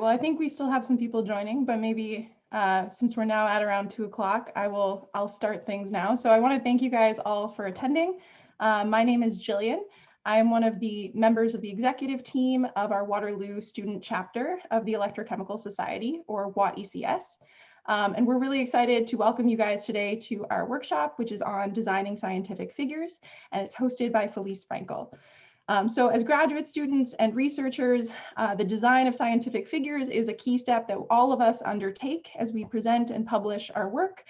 well, I think we still have some people joining, but maybe since we're now at around 2 o'clock, I'll start things now. So I want to thank you guys all for attending. My name is Jillian. I am one of the members of the executive team of our Waterloo student chapter of the Electrochemical Society, or WatECS. And we're really excited to welcome you guys today to our workshop, which is on designing scientific figures, and it's hosted by Felice Frankel. So as graduate students and researchers, the design of scientific figures is a key step that all of us undertake as we present and publish our work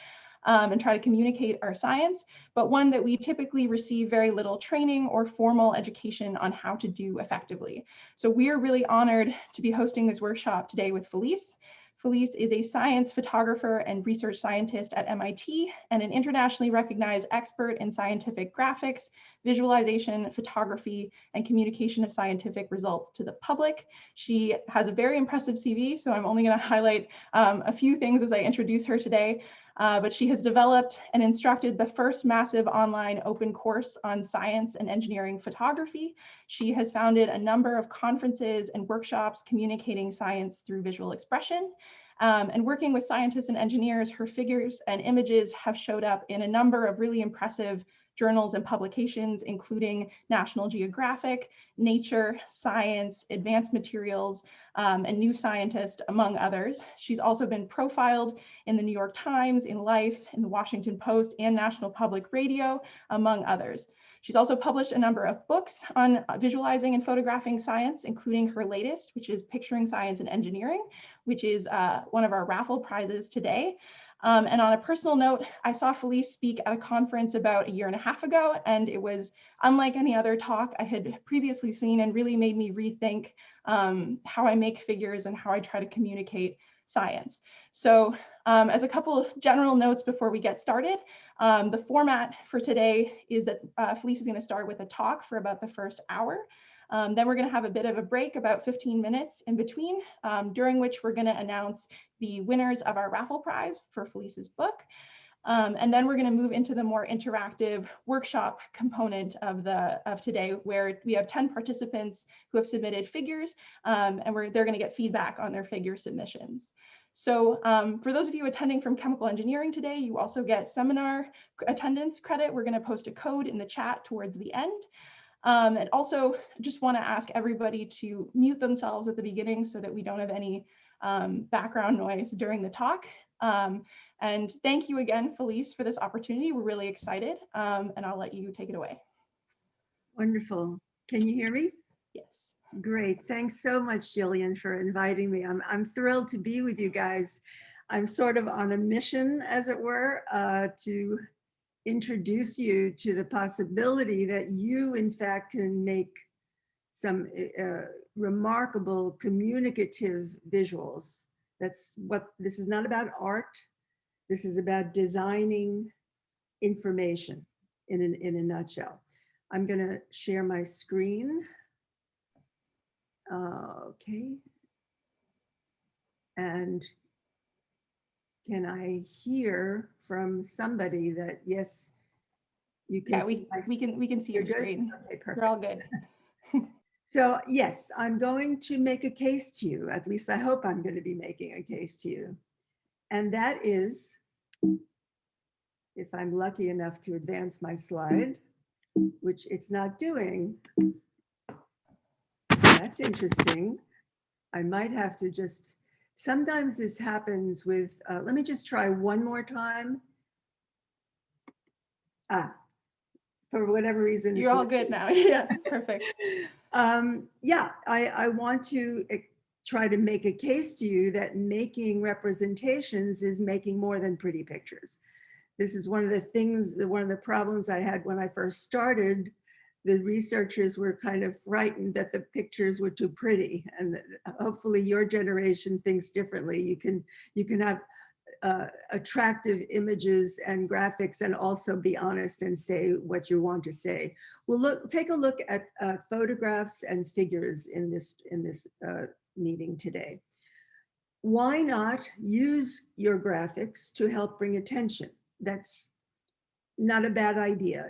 and try to communicate our science, but one that we typically receive very little training or formal education on how to do effectively. So we are really honored to be hosting this workshop today with Felice. Felice is a science photographer and research scientist at MIT and an internationally recognized expert in scientific graphics, visualization, photography, and communication of scientific results to the public. She has a very impressive CV, so I'm only going to highlight a few things as I introduce her today. But she has developed and instructed the first massive online open course on science and engineering photography. She has founded a number of conferences and workshops communicating science through visual expression. And working with scientists and engineers, her figures and images have showed up in a number of really impressive journals and publications, including National Geographic, Nature, Science, Advanced Materials, and New Scientist, among others. She's also been profiled in the New York Times, in Life, in the Washington Post, and National Public Radio, among others. She's also published a number of books on visualizing and photographing science, including her latest, which is Picturing Science and Engineering, which is one of our raffle prizes today. And on a personal note, I saw Felice speak at a conference about 1.5 years ago, and it was unlike any other talk I had previously seen and really made me rethink how I make figures and how I try to communicate science. So as a couple of general notes before we get started, the format for today is that Felice is going to start with a talk for about the first hour. Then we're going to have a bit of a break, about 15 minutes in between, during which we're going to announce the winners of our raffle prize for Felice's book. And then we're going to move into the more interactive workshop component of today, where we have 10 participants who have submitted figures, and they're going to get feedback on their figure submissions. So for those of you attending from chemical engineering today, you also get seminar attendance credit. We're going to post a code in the chat towards the end. And also just want to ask everybody to mute themselves at the beginning so that we don't have any background noise during the talk. And thank you again, Felice, for this opportunity. We're really excited, and I'll let you take it away. Wonderful. Can you hear me? Yes. Great. Thanks so much, Jillian, for inviting me. I'm thrilled to be with you guys. I'm sort of on a mission, as it were, to introduce you to the possibility that you, in fact, can make some remarkable communicative visuals. That's what this is not about art. This is about designing information in a nutshell. I'm going to share my screen. Okay. And can I hear from somebody that, yes, you can see we can see your screen. Okay, perfect. You're all good. So yes, I'm going to make a case to you. At least I hope I'm going to be making a case to you. And that is, if I'm lucky enough to advance my slide, which it's not doing. That's interesting. I might have to just, sometimes this happens with, let me just try one more time. For whatever reason. You're all good now. Yeah, perfect. Yeah, I want to try to make a case to you that making representations is making more than pretty pictures. This is one of the things, one of the problems I had when I first started. The researchers were kind of frightened that the pictures were too pretty, and hopefully your generation thinks differently. You can have attractive images and graphics and also be honest and say what you want to say. We'll take a look at photographs and figures in this meeting today. Why not use your graphics to help bring attention? That's not a bad idea.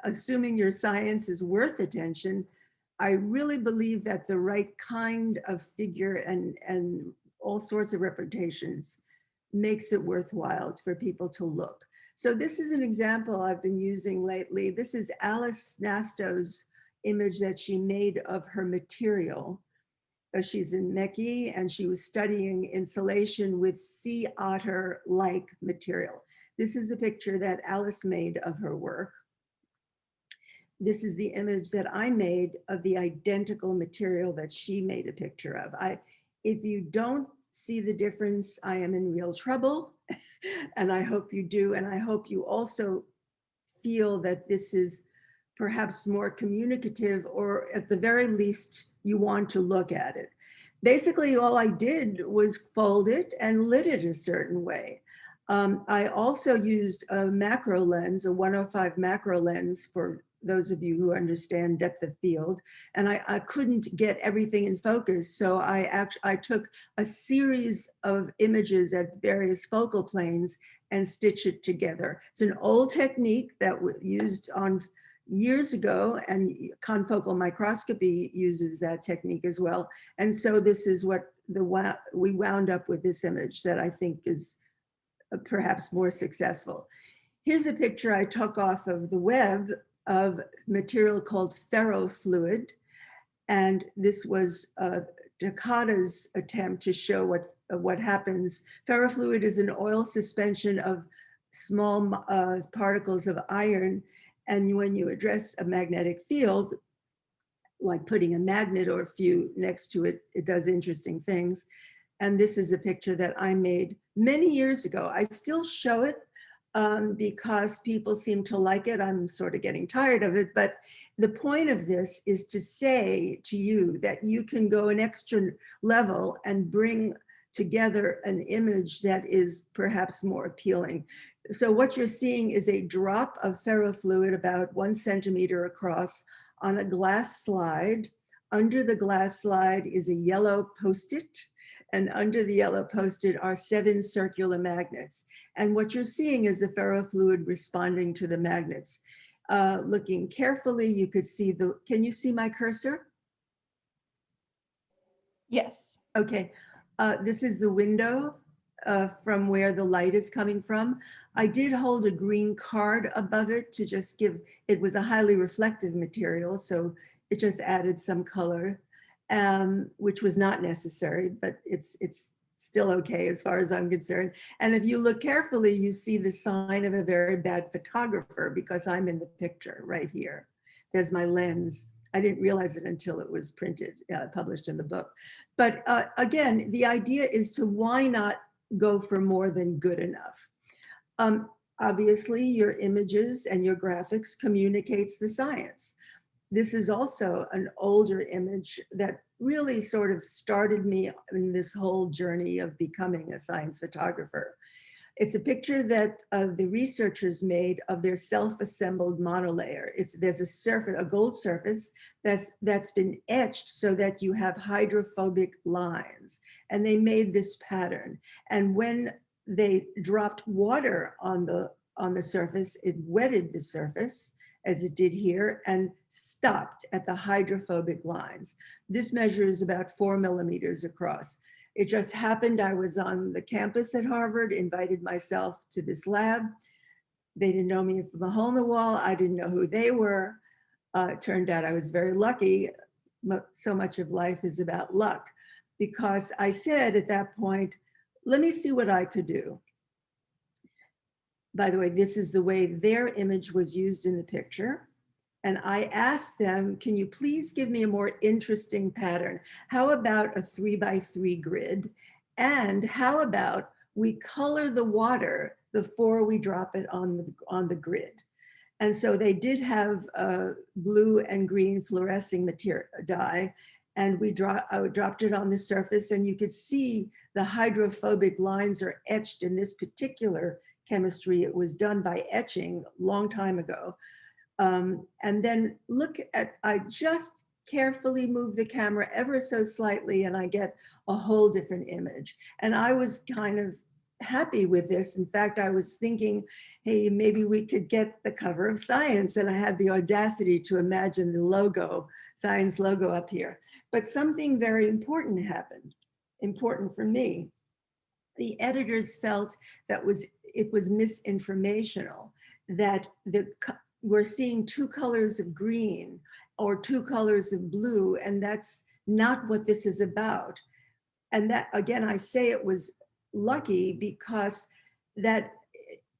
Assuming your science is worth attention, I really believe that the right kind of figure and all sorts of representations makes it worthwhile for people to look. So this is an example I've been using lately. This is Alice Nasto's image that she made of her material. She's in Meki and she was studying insulation with sea otter-like material. This is the picture that Alice made of her work. This is the image that I made of the identical material that she made a picture of. If you don't see the difference, I am in real trouble. And I hope you do. And I hope you also feel that this is perhaps more communicative, or at the very least, you want to look at it. Basically, all I did was fold it and lit it a certain way. I also used a macro lens, a 105 macro lens, for those of you who understand depth of field, and I couldn't get everything in focus. So I took a series of images at various focal planes and stitched it together. It's an old technique that was used on years ago, and confocal microscopy uses that technique as well. And so this is what we wound up with, this image that I think is perhaps more successful. Here's a picture I took off of the web of material called ferrofluid. And this was Takata's attempt to show what happens. Ferrofluid is an oil suspension of small particles of iron. And when you address a magnetic field, like putting a magnet or a few next to it, it does interesting things. And this is a picture that I made many years ago. I still show it because people seem to like it. I'm sort of getting tired of it, but the point of this is to say to you that you can go an extra level and bring together an image that is perhaps more appealing. So what you're seeing is a drop of ferrofluid about 1 centimeter across on a glass slide. Under the glass slide is a yellow Post-it, and under the yellow Post-it are 7 circular magnets. And what you're seeing is the ferrofluid responding to the magnets. Looking carefully, you could see can you see my cursor? Yes. Okay, this is the window from where the light is coming from. I did hold a green card above it to just give, it was a highly reflective material, so it just added some color, which was not necessary, but it's still okay as far as I'm concerned. And if you look carefully, you see the sign of a very bad photographer, because I'm in the picture right here. There's my lens. I didn't realize it until it was printed, published in the book. But again, the idea is to, why not go for more than good enough? Obviously, your images and your graphics communicates the science. This is also an older image that really sort of started me in this whole journey of becoming a science photographer. It's a picture that the researchers made of their self-assembled monolayer. There's a surface, a gold surface that's been etched so that you have hydrophobic lines. And they made this pattern. And when they dropped water on the surface, it wetted the surface, as it did here, and stopped at the hydrophobic lines. This measure is about 4 millimeters across. It just happened I was on the campus at Harvard, invited myself to this lab. They didn't know me from a hole in the wall. I didn't know who they were. It turned out I was very lucky. So much of life is about luck, because I said at that point, let me see what I could do. By the way, this is the way their image was used in the picture. And I asked them, can you please give me a more interesting pattern? How about a 3x3 grid? And how about we color the water before we drop it on the grid? And so they did have blue and green fluorescing material dye, and I dropped it on the surface, and you could see the hydrophobic lines are etched in this particular chemistry. It was done by etching a long time ago. And then I just carefully move the camera ever so slightly, and I get a whole different image. And I was kind of happy with this. In fact, I was thinking, hey, maybe we could get the cover of Science. And I had the audacity to imagine the logo, Science logo up here. But something very important happened, important for me. The editors felt that it was misinformational, that we're seeing two colors of green or two colors of blue, and that's not what this is about. And that, again, I say it was lucky because that,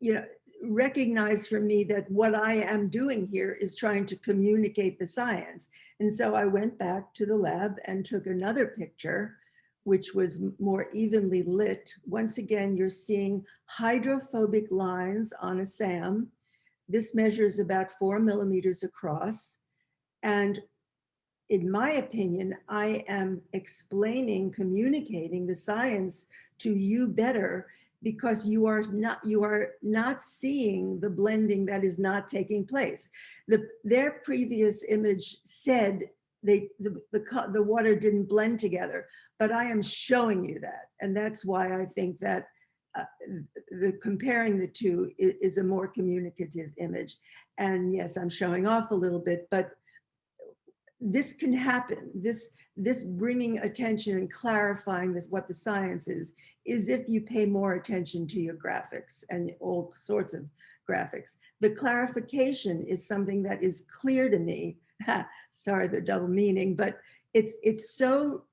you know, recognized for me that what I am doing here is trying to communicate the science. And so I went back to the lab and took another picture, which was more evenly lit. Once again, you're seeing hydrophobic lines on a SAM. This measures about 4 millimeters across. And in my opinion, I am explaining, communicating the science to you better because you are not seeing the blending that is not taking place. Their previous image said the water didn't blend together, but I am showing you that. And that's why I think that comparing the two is a more communicative image. And yes, I'm showing off a little bit, but this can happen. This bringing attention and clarifying this, what the science is if you pay more attention to your graphics and all sorts of graphics. The clarification is something that is clear to me. Sorry, the double meaning, but it's so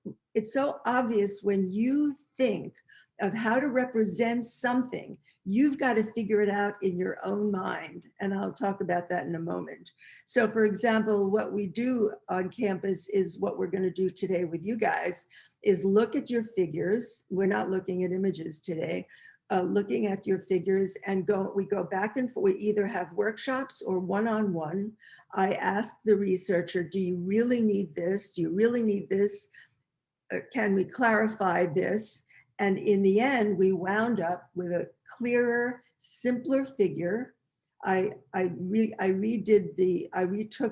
obvious when you think of how to represent something, you've got to figure it out in your own mind. And I'll talk about that in a moment. So for example, what we do on campus is what we're going to do today with you guys is look at your figures. We're not looking at images today, looking at your figures and we go back and forth. We either have workshops or one-on-one. I ask the researcher, do you really need this? Do you really need this? Can we clarify this? And in the end, we wound up with a clearer, simpler figure. I retook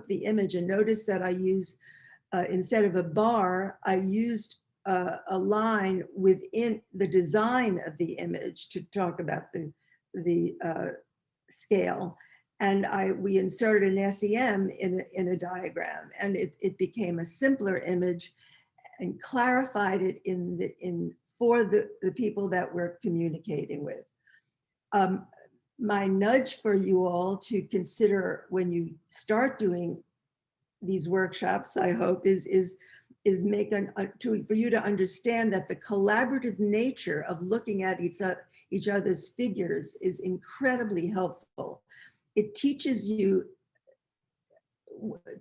the image and noticed that I used, instead of a bar, I used a line within the design of the image to talk about the scale. And we inserted an SEM in a diagram, and it became a simpler image and clarified it for the people that we're communicating with. My nudge for you all to consider when you start doing these workshops, I hope, is for you to understand that the collaborative nature of looking at each other's figures is incredibly helpful. It teaches you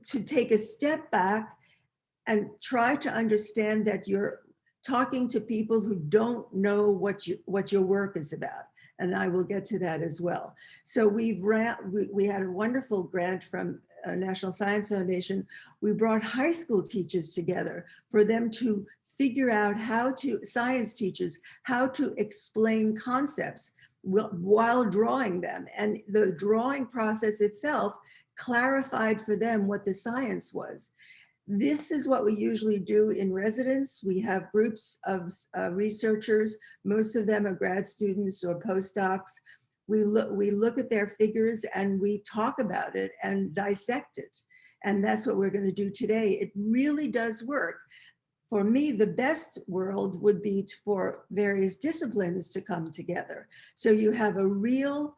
to take a step back and try to understand that you're talking to people who don't know what your work is about. And I will get to that as well. So we had a wonderful grant from National Science Foundation. We brought high school teachers together for them to figure out science teachers, how to explain concepts while drawing them. And the drawing process itself clarified for them what the science was. This is what we usually do in residence. We have groups of researchers. Most of them are grad students or postdocs. We look at their figures and we talk about it and dissect it. And that's what we're going to do today. It really does work. For me, the best world would be for various disciplines to come together. So you have a real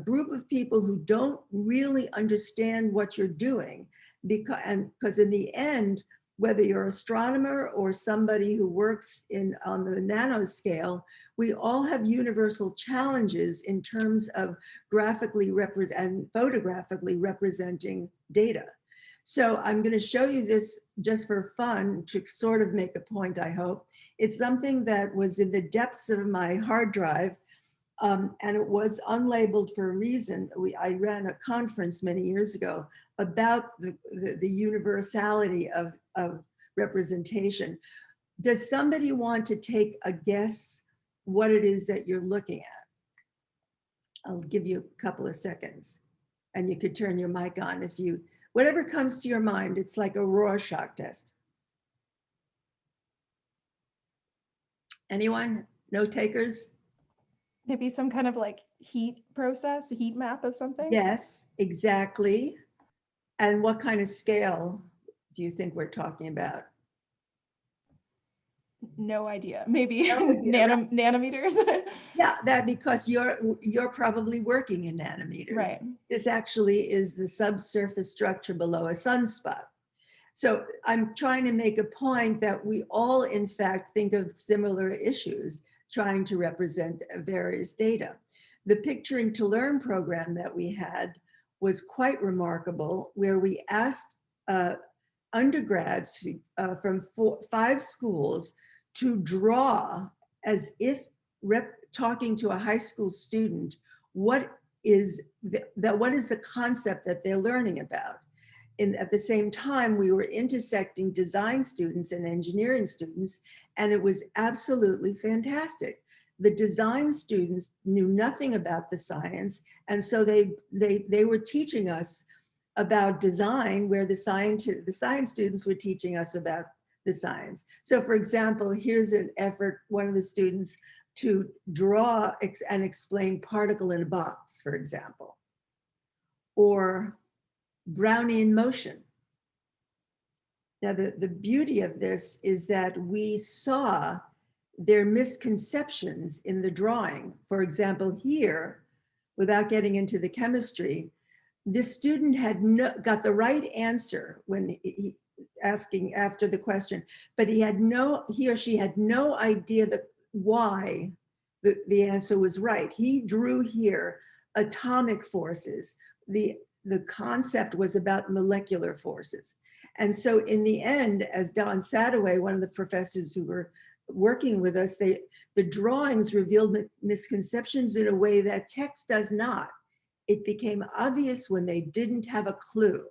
group of people who don't really understand what you're doing, because in the end, whether you're an astronomer or somebody who works on the nanoscale, we all have universal challenges in terms of graphically and photographically representing data. So I'm going to show you this just for fun to sort of make a point, I hope. It's something that was in the depths of my hard drive, and it was unlabeled for a reason. I ran a conference many years ago about the universality of representation. Does somebody want to take a guess what it is that you're looking at? I'll give you a couple of seconds and you could turn your mic on whatever comes to your mind. It's like a Rorschach test. Anyone? No takers? Maybe some kind of like heat process, a heat map of something? Yes, exactly. And what kind of scale do you think we're talking about? No idea. Maybe No idea, right? nanometers? Yeah, that because you're probably working in nanometers. Right. This actually is the subsurface structure below a sunspot. So I'm trying to make a point that we all, in fact, think of similar issues, trying to represent various data. The Picturing to Learn program that we had was quite remarkable, where we asked undergrads from 5 schools to draw as if talking to a high school student, what is what is the concept that they're learning about. And at the same time, we were intersecting design students and engineering students, and it was absolutely fantastic. The design students knew nothing about the science, and so they were teaching us about design, where the science students were teaching us about the science. So for example, here's an effort, one of the students to draw and explain particle in a box, for example, or Brownian motion. Now, the beauty of this is that we saw their misconceptions in the drawing. For example, here, without getting into the chemistry, this student had got the right answer when he asking after the question, but he or she had no idea that why the answer was right. He drew here atomic forces. The concept was about molecular forces. And so in the end, as Don Sadoway, one of the professors who were working with us, the drawings revealed misconceptions in a way that text does not. It became obvious when they didn't have a clue.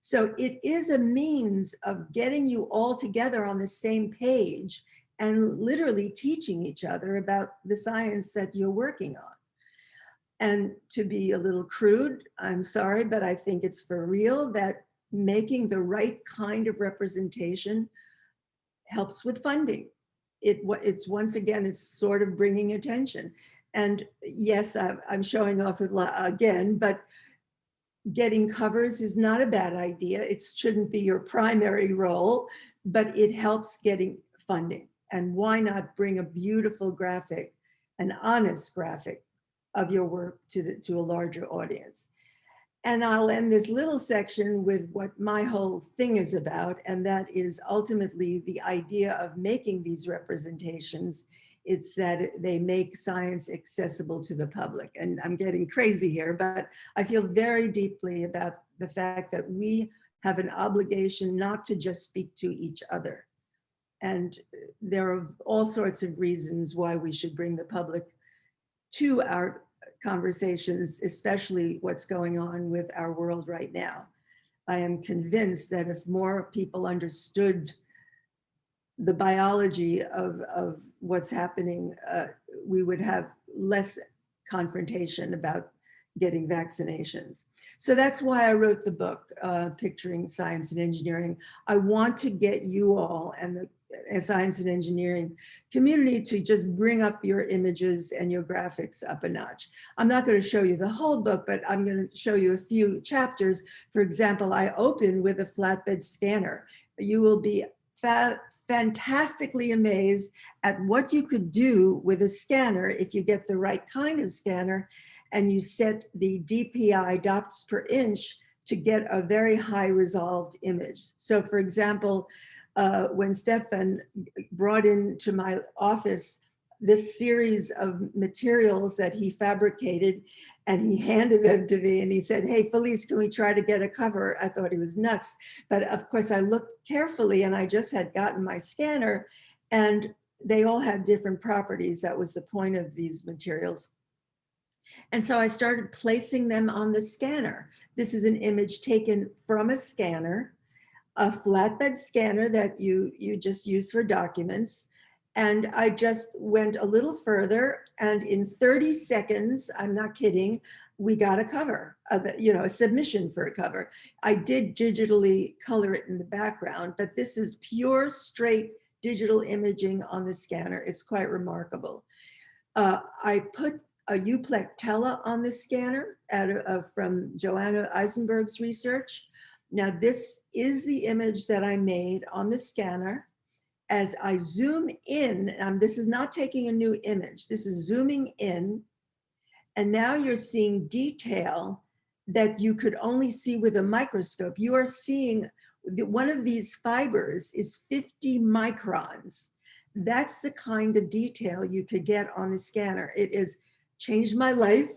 So it is a means of getting you all together on the same page and literally teaching each other about the science that you're working on. And to be a little crude, I'm sorry, but I think it's for real that making the right kind of representation helps with funding. It's once again, it's sort of bringing attention. And yes, I'm showing off again, but getting covers is not a bad idea. It shouldn't be your primary role, but it helps getting funding. And why not bring a beautiful graphic, an honest graphic of your work to a larger audience? And I'll end this little section with what my whole thing is about, and that is ultimately the idea of making these representations. It's that they make science accessible to the public. And I'm getting crazy here, but I feel very deeply about the fact that we have an obligation not to just speak to each other. And there are all sorts of reasons why we should bring the public to our conversations, especially what's going on with our world right now. I am convinced that if more people understood the biology of what's happening, we would have less confrontation about getting vaccinations. So that's why I wrote the book, Picturing Science and Engineering. I want to get you all and the science and engineering community to just bring up your images and your graphics up a notch. I'm not going to show you the whole book, but I'm going to show you a few chapters. For example, I open with a flatbed scanner. You will be fantastically amazed at what you could do with a scanner if you get the right kind of scanner and you set the DPI, dots per inch, to get a very high resolved image. So for example, when Stefan brought into my office this series of materials that he fabricated, and he handed them to me and he said, "Hey, Felice, can we try to get a cover?" I thought he was nuts. But of course I looked carefully, and I just had gotten my scanner, and they all had different properties. That was the point of these materials. And so I started placing them on the scanner. This is an image taken from a scanner, a flatbed scanner that you just use for documents. And I just went a little further, and in 30 seconds, I'm not kidding, we got a cover, a submission for a cover. I did digitally color it in the background, but this is pure, straight digital imaging on the scanner. It's quite remarkable. I put a euplectella on the scanner from Joanna Eisenberg's research. Now, this is the image that I made on the scanner. As I zoom in, this is not taking a new image, this is zooming in, and now you're seeing detail that you could only see with a microscope. You are seeing one of these fibers is 50 microns. That's the kind of detail you could get on the scanner. It has changed my life.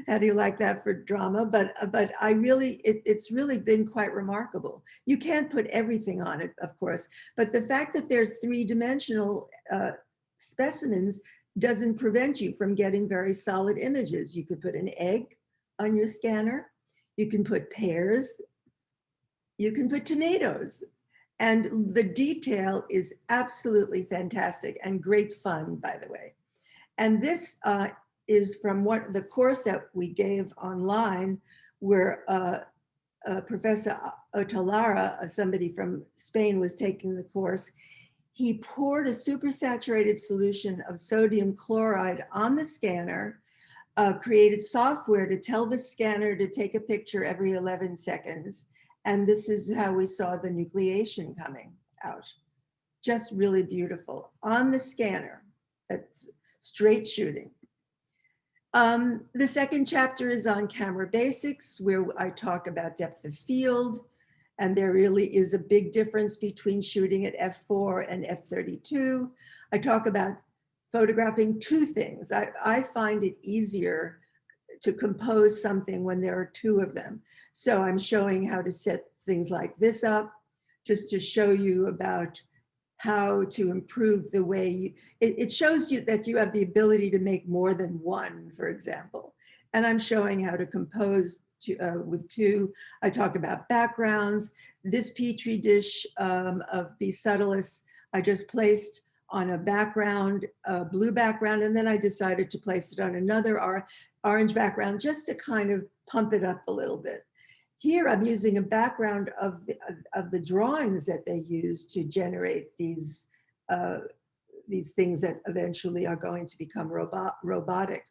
How do you like that for drama? But I really, it's really been quite remarkable. You can't put everything on it, of course, but the fact that they're three-dimensional specimens doesn't prevent you from getting very solid images. You could put an egg on your scanner. You can put pears. You can put tomatoes. And the detail is absolutely fantastic and great fun, by the way. And this is from the course that we gave online, where Professor Otalara, somebody from Spain, was taking the course. He poured a supersaturated solution of sodium chloride on the scanner, created software to tell the scanner to take a picture every 11 seconds. And this is how we saw the nucleation coming out. Just really beautiful. On the scanner, that's straight shooting. The second chapter is on camera basics, where I talk about depth of field. And there really is a big difference between shooting at f4 and f32. I talk about photographing two things. I find it easier to compose something when there are two of them. So I'm showing how to set things like this up, just to show you about how to improve the way it shows you that you have the ability to make more than one, for example. And I'm showing how to compose with two. I talk about backgrounds. This Petri dish of B. subtilis, I just placed on a background, a blue background, and then I decided to place it on another orange background just to kind of pump it up a little bit. Here I'm using a background of the drawings that they use to generate these things that eventually are going to become robotic.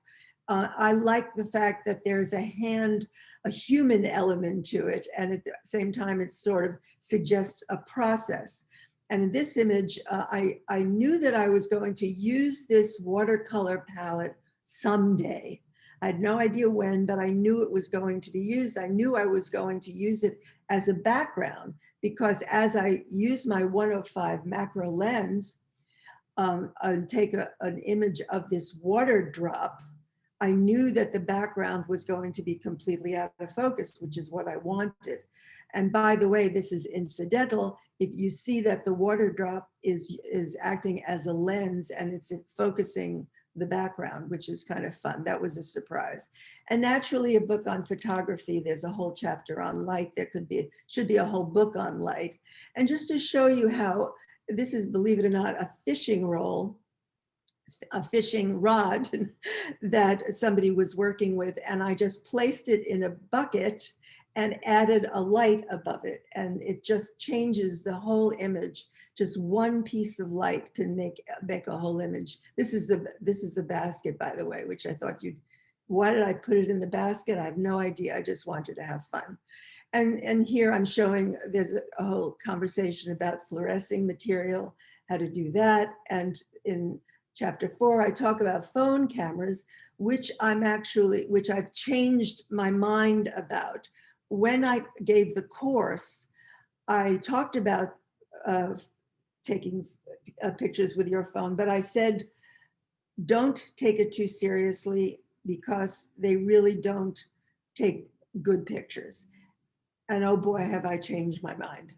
I like the fact that there's a human element to it, and at the same time it sort of suggests a process. And in this image, I knew that I was going to use this watercolor palette someday. I had no idea when, but I knew it was going to be used. I knew I was going to use it as a background, because as I use my 105 macro lens and take an image of this water drop, I knew that the background was going to be completely out of focus, which is what I wanted. And by the way, this is incidental. If you see that the water drop is acting as a lens and it's focusing the background, which is kind of fun. That was a surprise. And naturally, a book on photography, there's a whole chapter on light. There should be a whole book on light. And just to show you how this is, believe it or not, a fishing rod that somebody was working with, and I just placed it in a bucket and added a light above it, and it just changes the whole image. Just one piece of light can make a whole image. This is the basket, by the way, which I thought why did I put it in the basket? I have no idea. I just wanted to have fun. And here I'm showing, there's a whole conversation about fluorescing material, how to do that. And in Chapter 4, I talk about phone cameras, which I've changed my mind about. When I gave the course, I talked about taking pictures with your phone, but I said, don't take it too seriously, because they really don't take good pictures. And oh boy, have I changed my mind.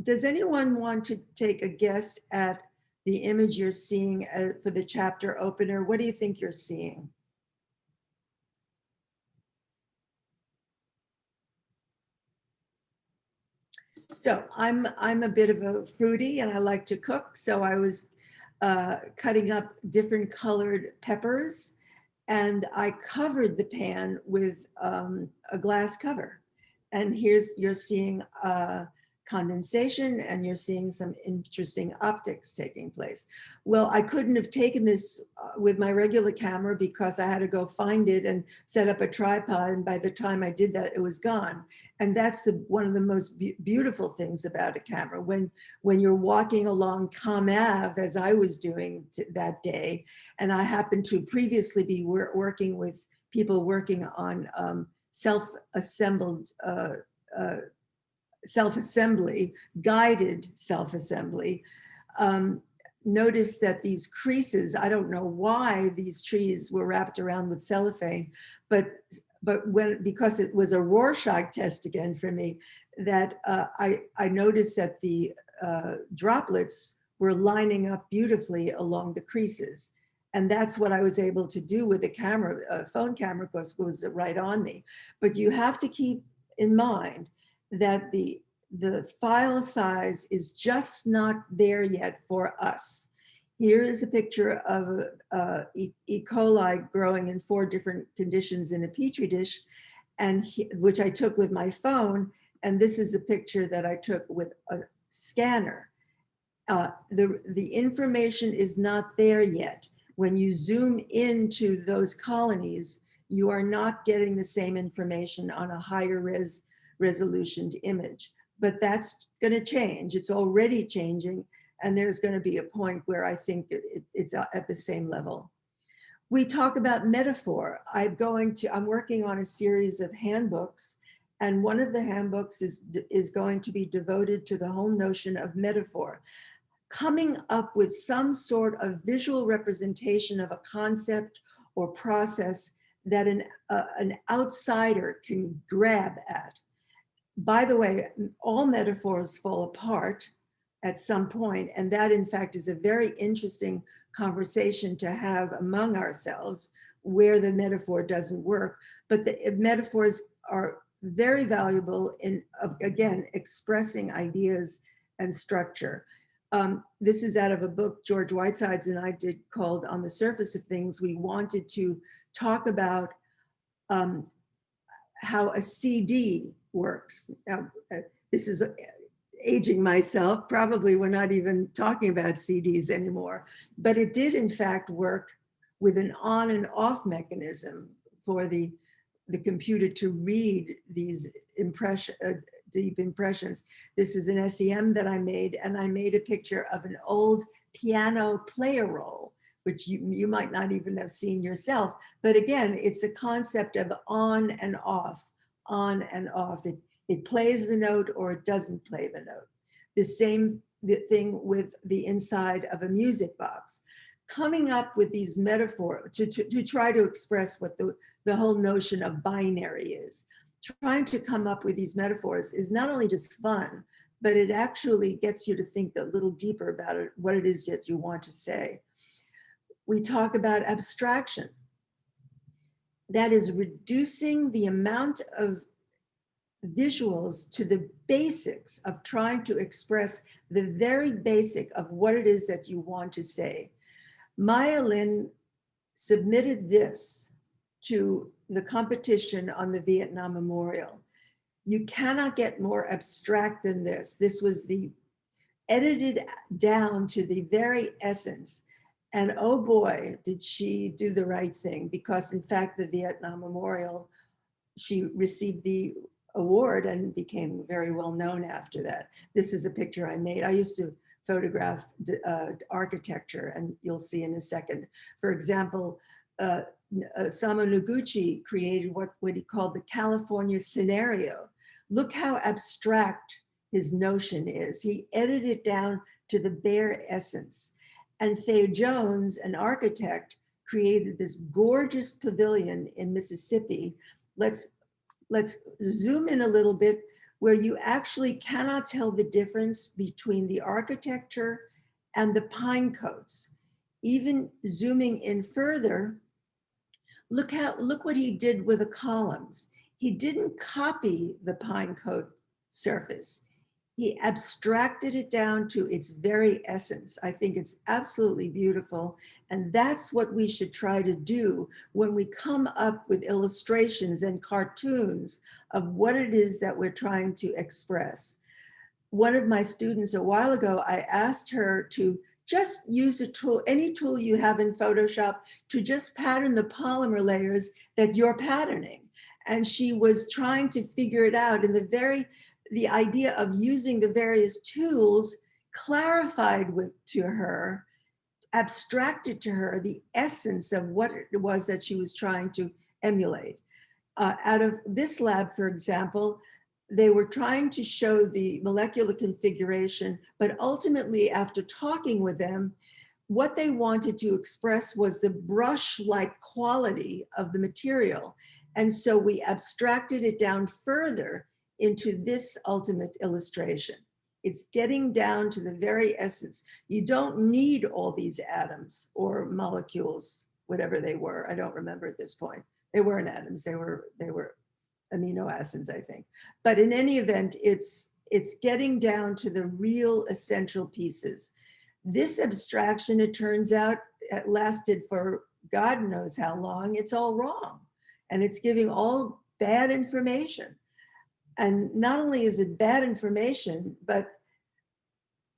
Does anyone want to take a guess at the image you're seeing for the chapter opener? What do you think you're seeing? So I'm a bit of a foodie and I like to cook. So I was cutting up different colored peppers, and I covered the pan with a glass cover. And you're seeing condensation, and you're seeing some interesting optics taking place. Well, I couldn't have taken this with my regular camera because I had to go find it and set up a tripod. And by the time I did that, it was gone. And that's one of the most beautiful things about a camera. When you're walking along Com Ave, as I was doing that day, and I happened to previously be working with people working on self-assembled self-assembly, guided self-assembly, notice that these creases, I don't know why these trees were wrapped around with cellophane, but because it was a Rorschach test again for me, that I noticed that the droplets were lining up beautifully along the creases. And that's what I was able to do with the camera, phone camera, because it was right on me. But you have to keep in mind that the file size is just not there yet for us. Here is a picture of E. coli growing in 4 different conditions in a petri dish, and which I took with my phone. And this is the picture that I took with a scanner. The information is not there yet. When you zoom into those colonies, you are not getting the same information on a higher resolution image. But that's going to change. It's already changing. And there's going to be a point where I think it's at the same level. We talk about metaphor. I'm working on a series of handbooks. And one of the handbooks is going to be devoted to the whole notion of metaphor. Coming up with some sort of visual representation of a concept or process that an outsider can grab at. By the way, all metaphors fall apart at some point, and that in fact is a very interesting conversation to have among ourselves where the metaphor doesn't work. But the metaphors are very valuable in, again, expressing ideas and structure. This is out of a book George Whitesides and I did called On the Surface of Things. We wanted to talk about how a CD works. Now, this is aging myself. Probably we're not even talking about CDs anymore, but it did in fact work with an on and off mechanism for the computer to read these deep impressions. This is an SEM that I made, and I made a picture of an old piano player roll, which you might not even have seen yourself. But again, it's a concept of on and off, on and off. It plays the note or it doesn't play the note. The same thing with the inside of a music box. Coming up with these metaphors to try to express what the whole notion of binary is. Trying to come up with these metaphors is not only just fun, but it actually gets you to think a little deeper about it, what it is that you want to say. We talk about abstraction. That is reducing the amount of visuals to the basics of trying to express the very basic of what it is that you want to say. Maya Lin submitted this to the competition on the Vietnam Memorial. You cannot get more abstract than this. This was edited down to the very essence. And oh boy, did she do the right thing, because in fact, the Vietnam Memorial, she received the award and became very well known after that. This is a picture I made. I used to photograph architecture, and you'll see in a second. For example, Samu Noguchi created what he called the California scenario. Look how abstract his notion is. He edited it down to the bare essence. And Theo Jones, an architect, created this gorgeous pavilion in Mississippi. Let's zoom in a little bit, where you actually cannot tell the difference between the architecture and the pine coats. Even zooming in further, look what he did with the columns. He didn't copy the pine coat surface. He abstracted it down to its very essence. I think it's absolutely beautiful. And that's what we should try to do when we come up with illustrations and cartoons of what it is that we're trying to express. one of my students a while ago, I asked her to just use a tool, any tool you have in Photoshop, to just pattern the polymer layers that you're patterning. And she was trying to figure it out. And the idea of using the various tools clarified to her, abstracted to her the essence of what it was that she was trying to emulate. Out of this lab, for example, they were trying to show the molecular configuration, but ultimately, after talking with them, what they wanted to express was the brush-like quality of the material. And so we abstracted it down further into this ultimate illustration. It's getting down to the very essence. You don't need all these atoms or molecules, whatever they were. I don't remember at this point. They weren't atoms, they were amino acids, I think. But in any event, it's getting down to the real essential pieces. This abstraction, it turns out, it lasted for God knows how long. It's all wrong. And it's giving all bad information. And not only is it bad information, but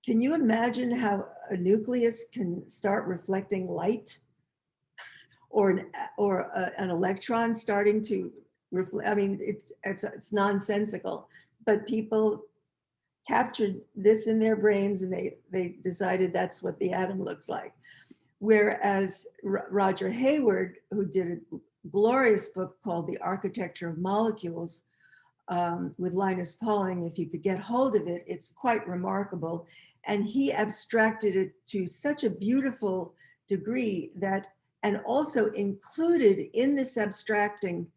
can you imagine how a nucleus can start reflecting light? Or an electron starting to reflect? I mean, it's nonsensical, but people captured this in their brains and they decided that's what the atom looks like. Whereas Roger Hayward, who did a glorious book called The Architecture of Molecules, with Linus Pauling, if you could get hold of it, it's quite remarkable. And he abstracted it to such a beautiful degree that, and also included in this abstraction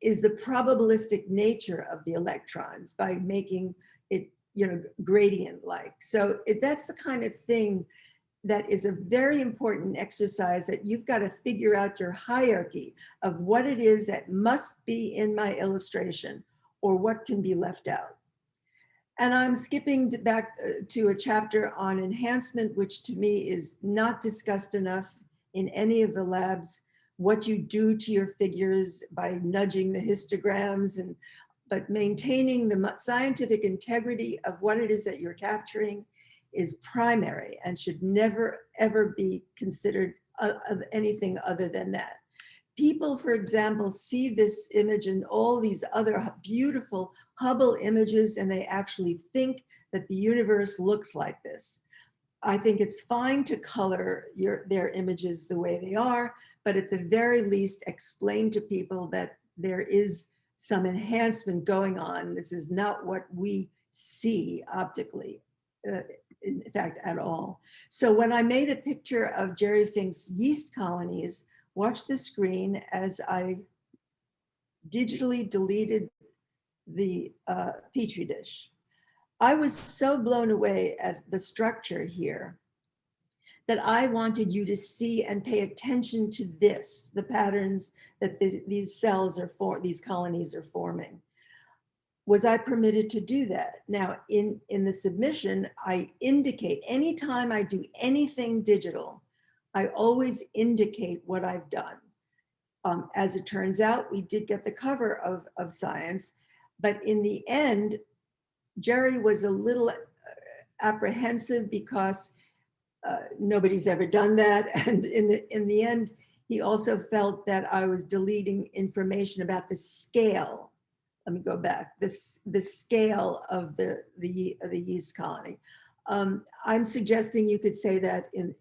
is the probabilistic nature of the electrons by making it, gradient-like. So that's the kind of thing that is a very important exercise, that you've got to figure out your hierarchy of what it is that must be in my illustration or what can be left out. And I'm skipping back to a chapter on enhancement, which to me is not discussed enough in any of the labs, what you do to your figures by nudging the histograms, but maintaining the scientific integrity of what it is that you're capturing is primary and should never, ever be considered of anything other than that. People, for example, see this image and all these other beautiful Hubble images, and they actually think that the universe looks like this. I think it's fine to color their images the way they are, but at the very least, explain to people that there is some enhancement going on. This is not what we see optically, in fact, at all. So when I made a picture of Jerry Fink's yeast colonies, watch the screen as I digitally deleted the Petri dish. I was so blown away at the structure here that I wanted you to see and pay attention to this, the patterns that these cells these colonies are forming. Was I permitted to do that? Now, in the submission, I indicate, anytime I do anything digital, I always indicate what I've done. As it turns out, we did get the cover of Science, but in the end, Jerry was a little apprehensive because nobody's ever done that. And in the end, he also felt that I was deleting information about the scale. Let me go back. The scale of the yeast colony. I'm suggesting you could say that in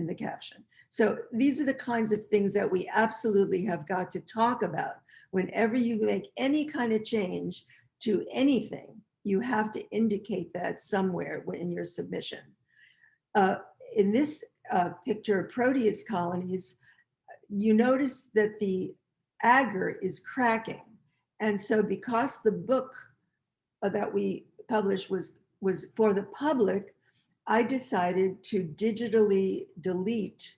the caption. So these are the kinds of things that we absolutely have got to talk about. Whenever you make any kind of change to anything, you have to indicate that somewhere in your submission. In this picture of Proteus colonies, you notice that the agar is cracking. And so because the book that we published was for the public, I decided to digitally delete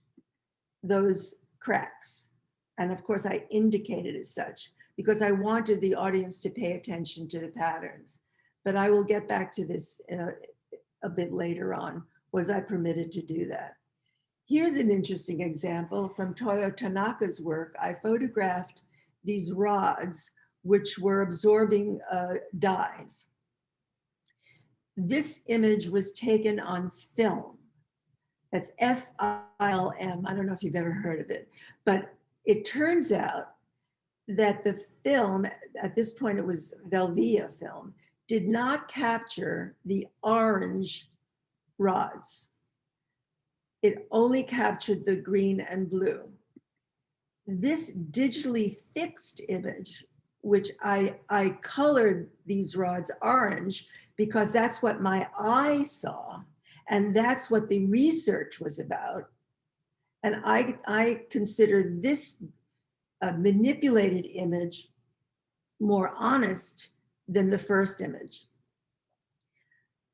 those cracks. And of course, I indicated as such because I wanted the audience to pay attention to the patterns. But I will get back to this a bit later on. Was I permitted to do that? Here's an interesting example from Toyo Tanaka's work. I photographed these rods which were absorbing dyes. This image was taken on film. That's FILM. I don't know if you've ever heard of it, but it turns out that the film, at this point it was Velvia film, did not capture the orange rods. It only captured the green and blue. This digitally fixed image, which I colored these rods orange because that's what my eye saw, and that's what the research was about. And I consider this manipulated image more honest than the first image.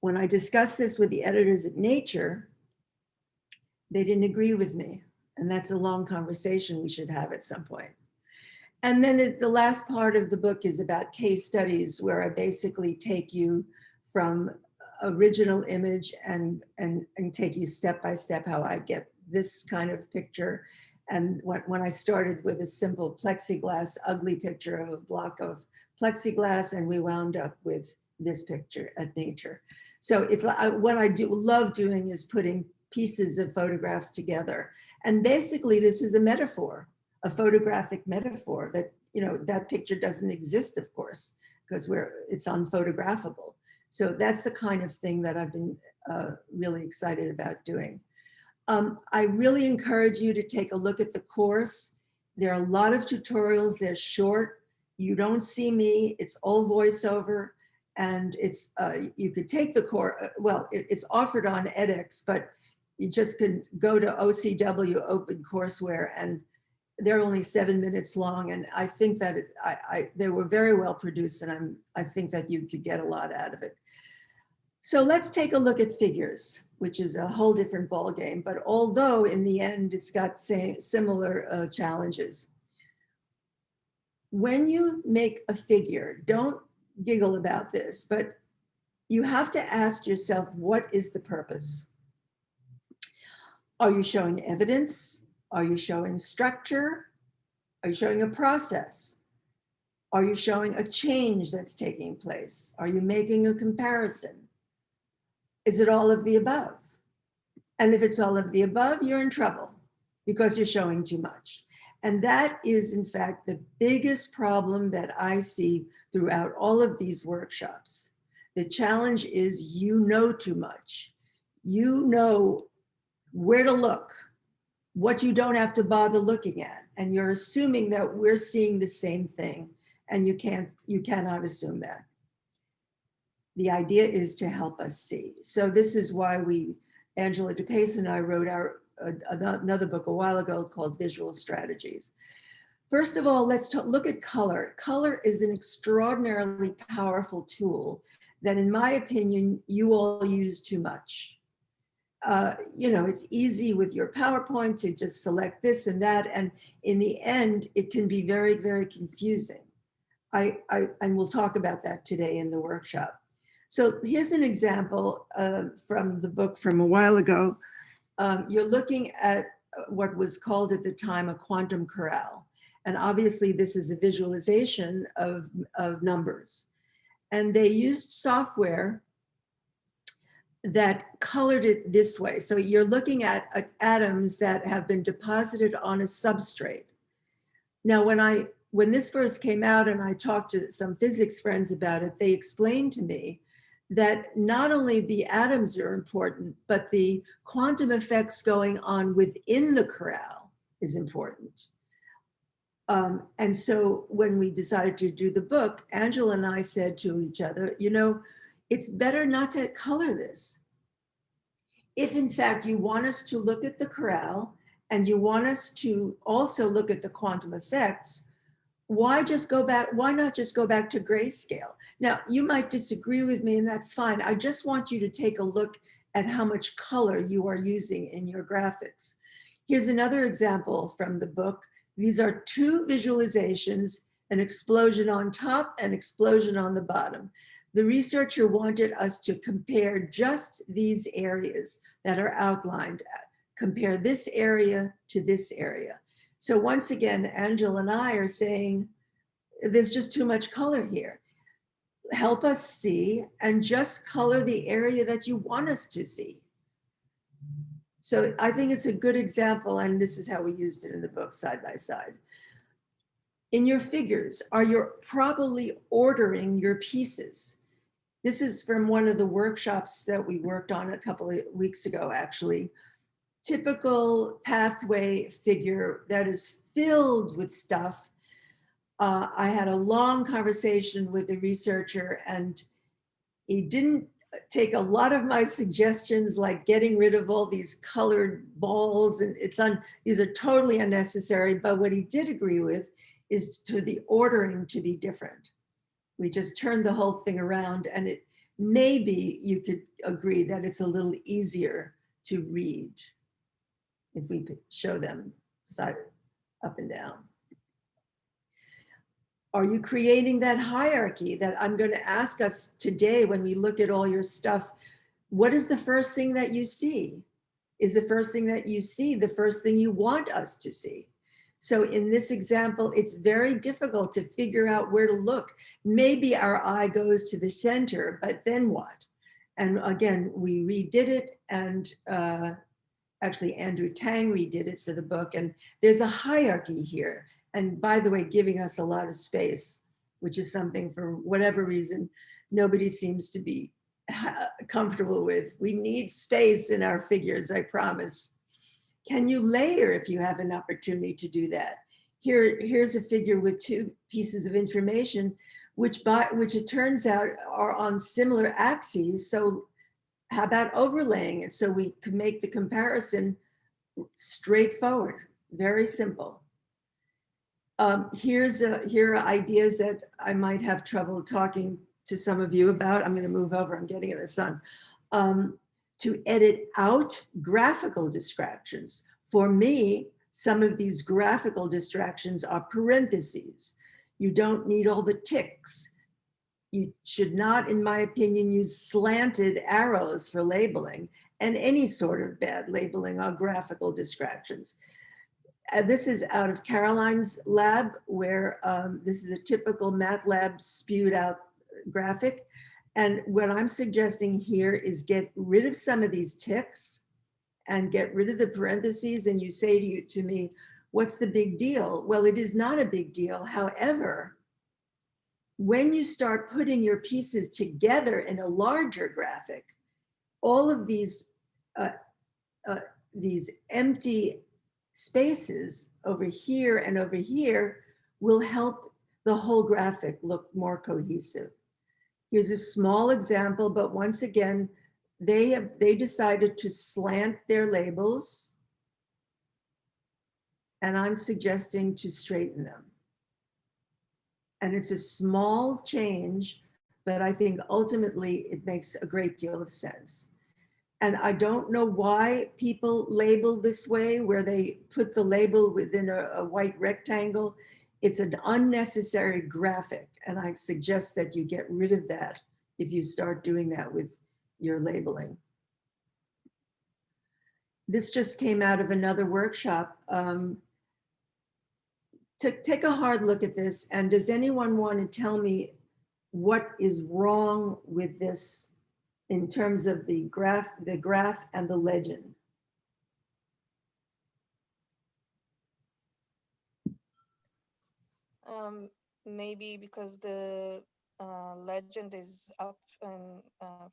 When I discussed this with the editors at Nature, they didn't agree with me. And that's a long conversation we should have at some point. And then the last part of the book is about case studies, where I basically take you from original image and take you step by step how I get this kind of picture. And when I started with a simple plexiglass, ugly picture of a block of plexiglass, and we wound up with this picture at Nature. So it's what I love doing is putting pieces of photographs together. And basically this is a metaphor, a photographic metaphor that, you know, that picture doesn't exist, of course, because it's unphotographable. So that's the kind of thing that I've been really excited about doing. I really encourage you to take a look at the course. There are a lot of tutorials, they're short. You don't see me, it's all voiceover. And it's you could take the course, well, it's offered on edX, but you just can go to OCW Open Courseware, and they're only 7 minutes long. And I think that they were very well produced, and I think that you could get a lot out of it. So let's take a look at figures, which is a whole different ballgame. But although in the end, it's got similar challenges. When you make a figure, don't giggle about this, but you have to ask yourself, what is the purpose? Are you showing evidence? Are you showing structure? Are you showing a process? Are you showing a change that's taking place? Are you making a comparison? Is it all of the above? And if it's all of the above, you're in trouble because you're showing too much. And that is, in fact, the biggest problem that I see throughout all of these workshops. The challenge is you know too much. You know where to look, what you don't have to bother looking at. And you're assuming that we're seeing the same thing, and you cannot assume that. The idea is to help us see. So this is why Angela DePace and I wrote another book a while ago called Visual Strategies. First of all, let's look at color. Color is an extraordinarily powerful tool that, in my opinion, you all use too much. You know, it's easy with your PowerPoint to just select this and that, and in the end, it can be very, very confusing. And we'll talk about that today in the workshop. So here's an example from the book from a while ago. You're looking at what was called at the time a quantum corral. And obviously this is a visualization of numbers. And they used software that colored it this way. So you're looking at atoms that have been deposited on a substrate. Now, when this first came out and I talked to some physics friends about it, they explained to me that not only the atoms are important, but the quantum effects going on within the corral is important. And so when we decided to do the book, Angela and I said to each other, you know, it's better not to color this. If in fact you want us to look at the corral and you want us to also look at the quantum effects, why not just go back to grayscale? Now, you might disagree with me, and that's fine. I just want you to take a look at how much color you are using in your graphics. Here's another example from the book. These are two visualizations, an explosion on top, an explosion on the bottom. The researcher wanted us to compare just these areas that are outlined, compare this area to this area. So once again, Angela and I are saying there's just too much color here. help us see, and just color the area that you want us to see. So I think it's a good example, and this is how we used it in the book, side by side. In your figures, are you properly ordering your pieces? This is from one of the workshops that we worked on a couple of weeks ago, actually. Typical pathway figure that is filled with stuff. I had a long conversation with the researcher, and he didn't take a lot of my suggestions, like getting rid of all these colored balls, and these are totally unnecessary. But what he did agree with is to the ordering to be different. We just turned the whole thing around, and it maybe you could agree that it's a little easier to read if we could show them side up and down. Are you creating that hierarchy that I'm going to ask us today when we look at all your stuff? What is the first thing that you see? Is the first thing that you see the first thing you want us to see? So in this example, it's very difficult to figure out where to look. Maybe our eye goes to the center, but then what? And again, we redid it, and actually Andrew Tang redid it for the book, and there's a hierarchy here. And by the way, giving us a lot of space, which is something for whatever reason, nobody seems to be comfortable with. We need space in our figures, I promise. Can you layer if you have an opportunity to do that? Here's a figure with two pieces of information, which it turns out are on similar axes. So how about overlaying it so we can make the comparison straightforward, very simple. Here are ideas that I might have trouble talking to some of you about. I'm going to move over, I'm getting in the sun. To edit out graphical distractions. For me, some of these graphical distractions are parentheses. You don't need all the ticks. You should not, in my opinion, use slanted arrows for labeling, and any sort of bad labeling are graphical distractions. This is out of Caroline's lab, where this is a typical MATLAB spewed out graphic. And what I'm suggesting here is get rid of some of these ticks and get rid of the parentheses. And you say to me, what's the big deal? Well, it is not a big deal. However, when you start putting your pieces together in a larger graphic, all of these empty spaces over here and over here will help the whole graphic look more cohesive. Here's a small example, but once again, they decided to slant their labels, and I'm suggesting to straighten them. And it's a small change, but I think ultimately it makes a great deal of sense. And I don't know why people label this way, where they put the label within a white rectangle. It's an unnecessary graphic, and I suggest that you get rid of that if you start doing that with your labeling. This just came out of another workshop. Take a hard look at this, and does anyone want to tell me what is wrong with this in terms of the graph and the legend? Maybe because the legend is up and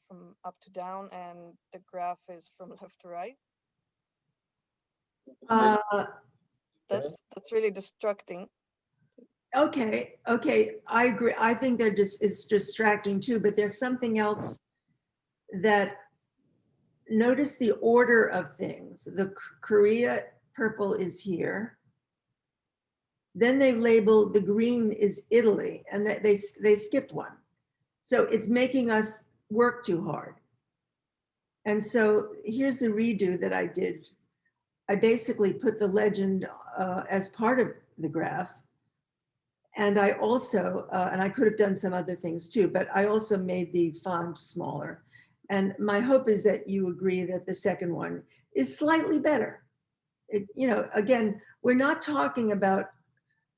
from up to down, and the graph is from left to right. That's really distracting. Okay, I agree. I think that it's distracting too, but there's something else that, notice the order of things. The Korea purple is here. Then they label the green is Italy, and they skipped one. So it's making us work too hard. And so here's the redo that I did. I basically put the legend as part of the graph. And I also, and I could have done some other things too, but I also made the font smaller. And my hope is that you agree that the second one is slightly better. Again, we're not talking about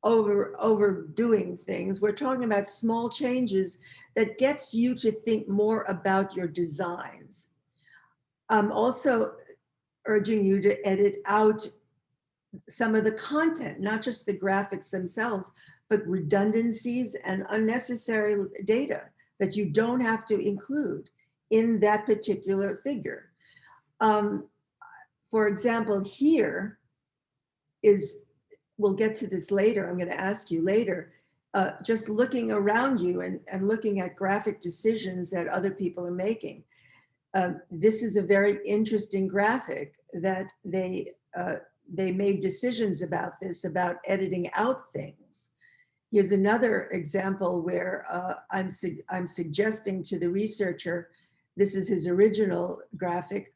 overdoing things. We're talking about small changes that gets you to think more about your designs. I'm also urging you to edit out some of the content, not just the graphics themselves, but redundancies and unnecessary data that you don't have to include in that particular figure. For example, here is, we'll get to this later, I'm going to ask you later, just looking around you and looking at graphic decisions that other people are making. This is a very interesting graphic that they made decisions about this, about editing out things. Here's another example where I'm suggesting to the researcher, this is his original graphic,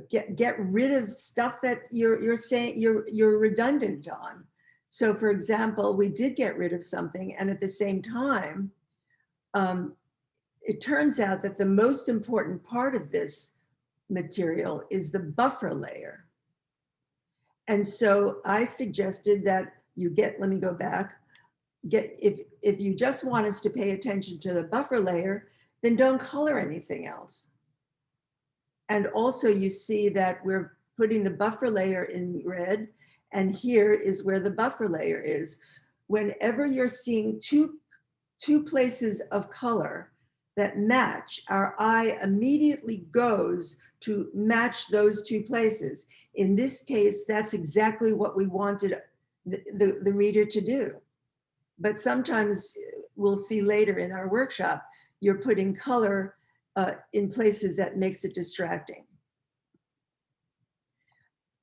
get rid of stuff that you're saying you're redundant on. So for example, we did get rid of something, and at the same time, it turns out that the most important part of this material is the buffer layer. And so I suggested that you get, let me go back, if you just want us to pay attention to the buffer layer, then don't color anything else. And also you see that we're putting the buffer layer in red, and here is where the buffer layer is. Whenever you're seeing two places of color that match, our eye immediately goes to match those two places. In this case, that's exactly what we wanted the reader to do. But sometimes we'll see later in our workshop, you're putting color in places that makes it distracting.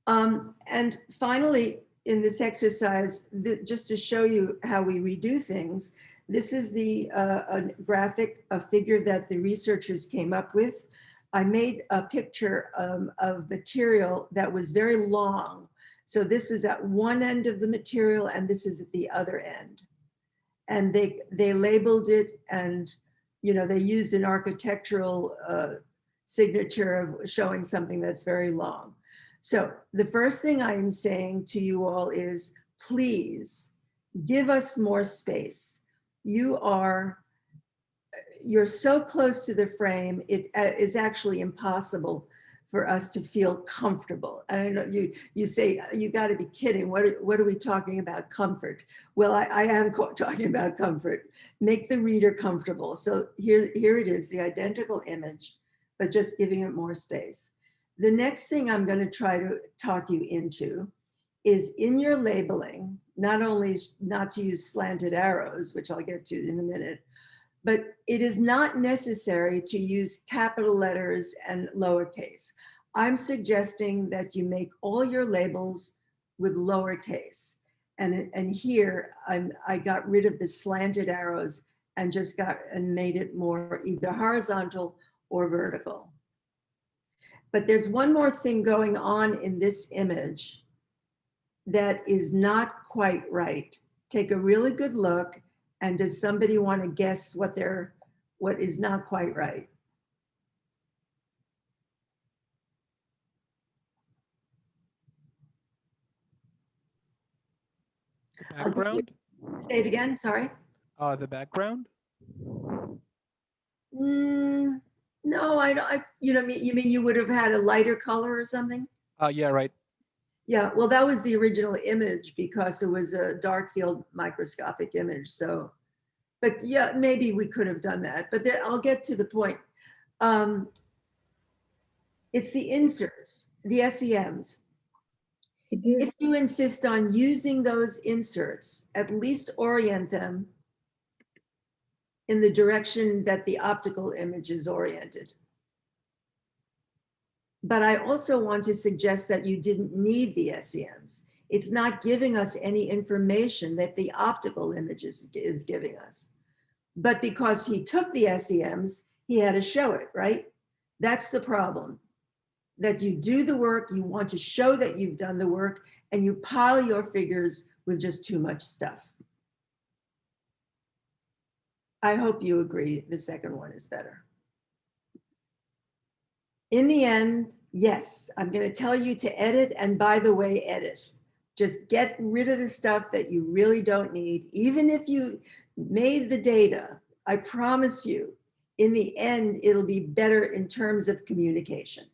And finally, in this exercise, just to show you how we redo things, this is the graphic, a figure that the researchers came up with. I made a picture of material that was very long. So this is at one end of the material and this is at the other end. And they labeled it, and they used an architectural signature of showing something that's very long. So the first thing I'm saying to you all is, please give us more space. You're so close to the frame, it is actually impossible for us to feel comfortable. I know you say, you got to be kidding. What are we talking about, comfort? Well, I am talking about comfort. Make the reader comfortable. So here it is, the identical image, but just giving it more space. The next thing I'm going to try to talk you into is, in your labeling, not only not to use slanted arrows, which I'll get to in a minute, but it is not necessary to use capital letters and lowercase. I'm suggesting that you make all your labels with lowercase. And here I got rid of the slanted arrows and just made it more either horizontal or vertical. But there's one more thing going on in this image that is not quite right. Take a really good look, and does somebody want to guess what is not quite right? The background? Say it again, sorry. The background? No, I don't. You mean you would have had a lighter color or something? Yeah, right. Yeah, well, that was the original image because it was a dark field microscopic image. So, but yeah, maybe we could have done that. But I'll get to the point. It's the inserts, the SEMs. If you insist on using those inserts, at least orient them in the direction that the optical image is oriented. But I also want to suggest that you didn't need the SEMs. It's not giving us any information that the optical image is giving us. But because he took the SEMs, he had to show it, right? That's the problem. That you do the work, you want to show that you've done the work, and you pile your figures with just too much stuff. I hope you agree the second one is better. In the end, yes, I'm going to tell you to edit, and by the way, edit. Just get rid of the stuff that you really don't need. Even if you made the data, I promise you, in the end, it'll be better in terms of communication.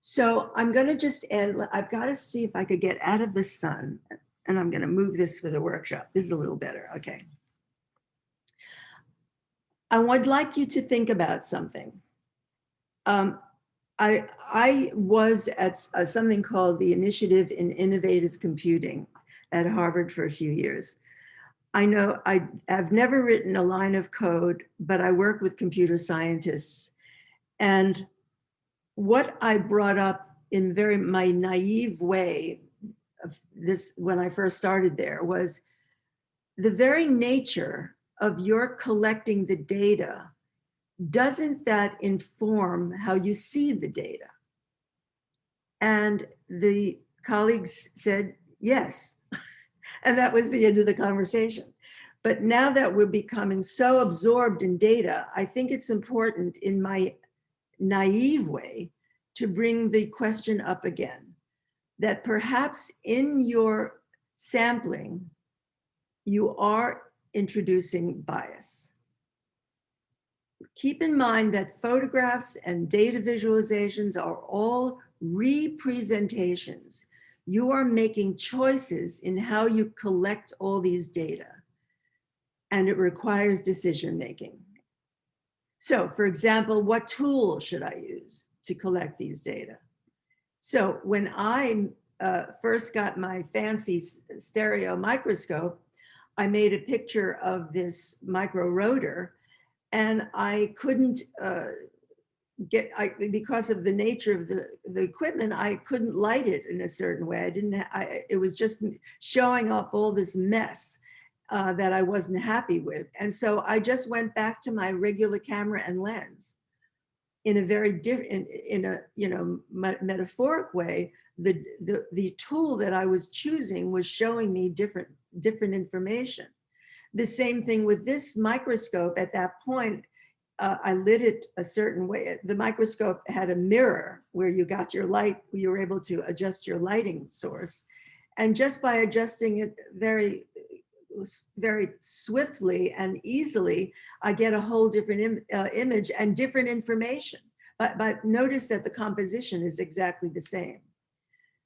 So I'm going to just end. I've got to see if I could get out of the sun, and I'm going to move this for the workshop. This is a little better. Okay. I would like you to think about something. I was at something called the Initiative in Innovative Computing at Harvard for a few years. I know I've never written a line of code, but I work with computer scientists. And what I brought up in my naive way of this when I first started there was the very nature of your collecting the data. Doesn't that inform how you see the data? And the colleagues said, yes. And that was the end of the conversation. But now that we're becoming so absorbed in data, I think it's important in my naive way to bring the question up again, that perhaps in your sampling, you are introducing bias. Keep in mind that photographs and data visualizations are all representations. You are making choices in how you collect all these data, and it requires decision making. So, for example, what tool should I use to collect these data? So when I first got my fancy stereo microscope, I made a picture of this micro rotor, and I couldn't because of the nature of the equipment, I couldn't light it in a certain way. It was just showing up all this mess that I wasn't happy with. And so I just went back to my regular camera and lens. In a very different, in a metaphoric way, the tool that I was choosing was showing me different information. The same thing with this microscope. At that point, I lit it a certain way. The microscope had a mirror where you got your light, you were able to adjust your lighting source. And just by adjusting it very swiftly and easily, I get a whole different image and different information. But notice that the composition is exactly the same.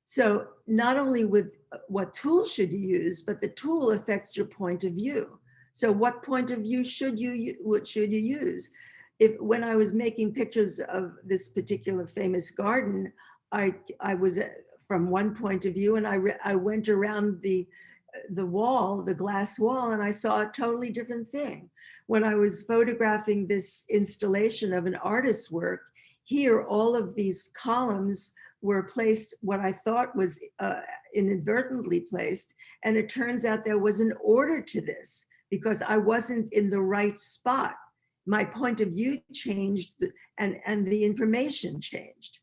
So not only with what tool should you use, but the tool affects your point of view. So what point of view should you use? When I was making pictures of this particular famous garden, I was from one point of view, and I went around the wall, the glass wall, and I saw a totally different thing. When I was photographing this installation of an artist's work, here all of these columns were placed what I thought was inadvertently placed, and it turns out there was an order to this because I wasn't in the right spot. My point of view changed, and the information changed.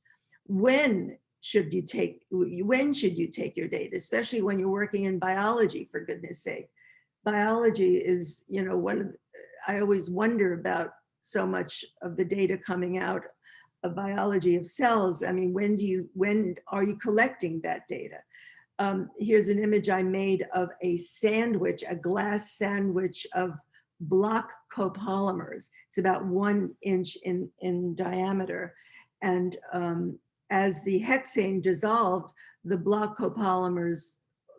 When should you take your data, especially when you're working in biology, for goodness sake? Biology is, I always wonder about so much of the data coming out of biology of cells. I mean, when are you collecting that data? Here's an image I made of a sandwich, a glass sandwich of block copolymers. It's about 1 inch in diameter. And as the hexane dissolved, the block copolymers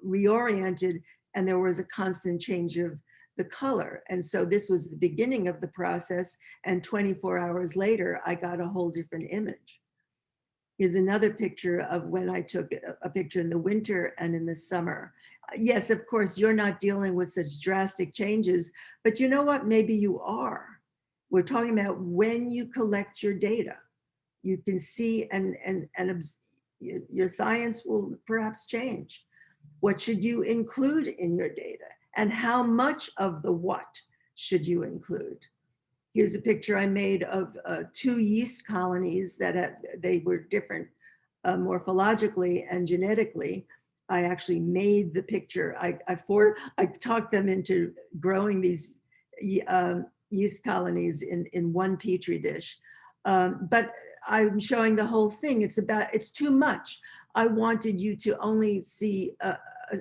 reoriented, and there was a constant change of the color. And so this was the beginning of the process. And 24 hours later, I got a whole different image. Here's another picture of when I took a picture in the winter and in the summer. Yes, of course, you're not dealing with such drastic changes, but you know what? Maybe you are. We're talking about when you collect your data. You can see and your science will perhaps change. What should you include in your data? And how much of the what should you include? Here's a picture I made of 2 yeast colonies that they were different morphologically and genetically. I actually made the picture. I talked them into growing these yeast colonies in one petri dish. But I'm showing the whole thing. It's too much. I wanted you to only see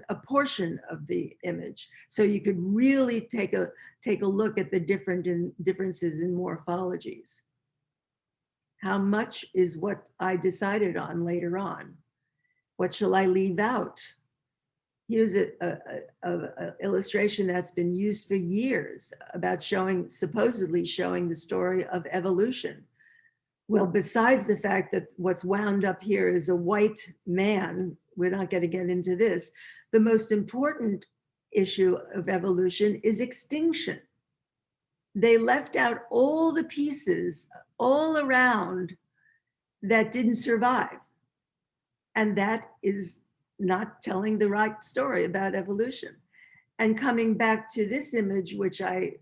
a portion of the image. So you could really take a look at the differences in morphologies. How much is what I decided on later on? What shall I leave out? Here's a illustration that's been used for years about supposedly showing the story of evolution. Well, besides the fact that what's wound up here is a white man, we're not going to get into this. The most important issue of evolution is extinction. They left out all the pieces all around that didn't survive. And that is not telling the right story about evolution. And coming back to this image, which I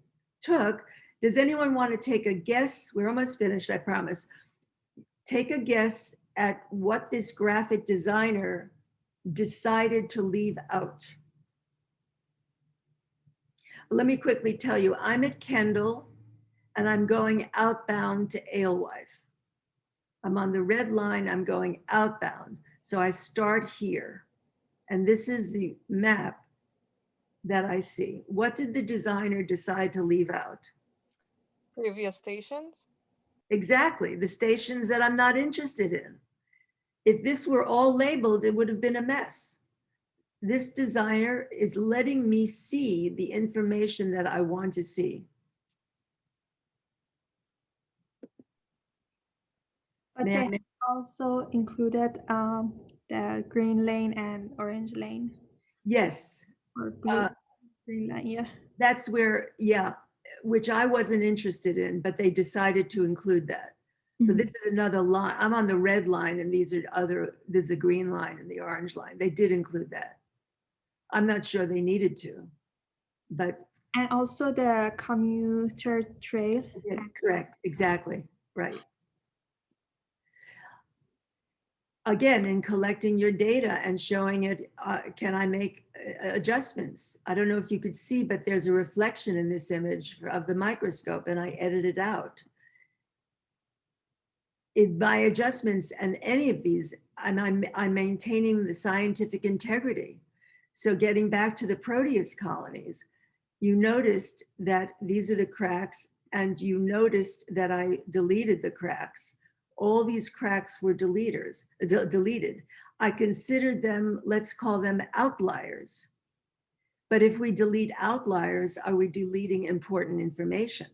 took, does anyone want to take a guess? We're almost finished, I promise. Take a guess at what this graphic designer decided to leave out. Let me quickly tell you, I'm at Kendall and I'm going outbound to Alewife. I'm on the red line, I'm going outbound. So I start here. And this is the map that I see. What did the designer decide to leave out? Previous stations? Exactly, the stations that I'm not interested in. If this were all labeled, it would have been a mess. This designer is letting me see the information that I want to see. But May I they also included the green lane and orange lane, Yes, or blue, green lane, yeah. that's where, yeah, which I wasn't interested in, but they decided to include that. So this is another line. I'm on the red line and these are there's a green line and the orange line. They did include that. I'm not sure they needed to, but. And also the commuter trail. Yeah, correct, exactly, right. Again, in collecting your data and showing it, can I make adjustments? I don't know if you could see, but there's a reflection in this image of the microscope and I edited out. By adjustments and any of these, I'm maintaining the scientific integrity. So getting back to the Proteus colonies, you noticed that these are the cracks and you noticed that I deleted the cracks. All these cracks were deleted. I considered them, let's call them outliers. But if we delete outliers, are we deleting important information?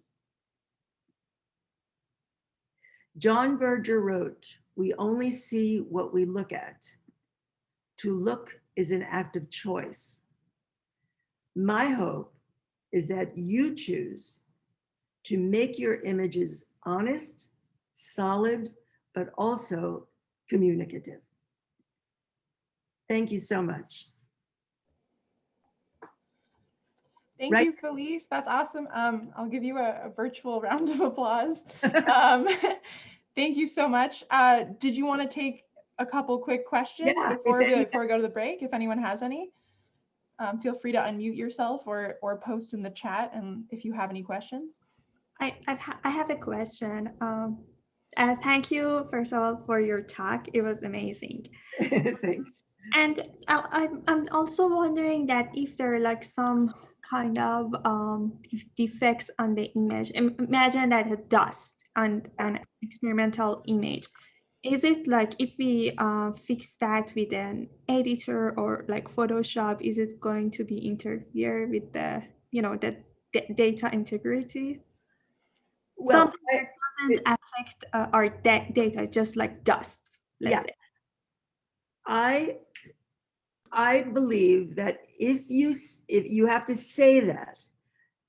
John Berger wrote, "We only see what we look at. To look is an act of choice." My hope is that you choose to make your images honest, solid, but also communicative. Thank you so much. Thank Right. you, Felice. That's awesome. I'll give you a virtual round of applause. Thank you so much. Did you want to take a couple quick questions before we go to the break? If anyone has any, feel free to unmute yourself or post in the chat. And if you have any questions. I have a question. Thank you, first of all, for your talk. It was amazing. Thanks. And I'm also wondering that if there are like some kind of defects on the image. Imagine that a dust on an experimental image. Is it like if we fix that with an editor or like Photoshop, is it going to be interfere with the, the data integrity? Well, Something that doesn't affect our data, just like dust, let's say. I believe that if you have to say that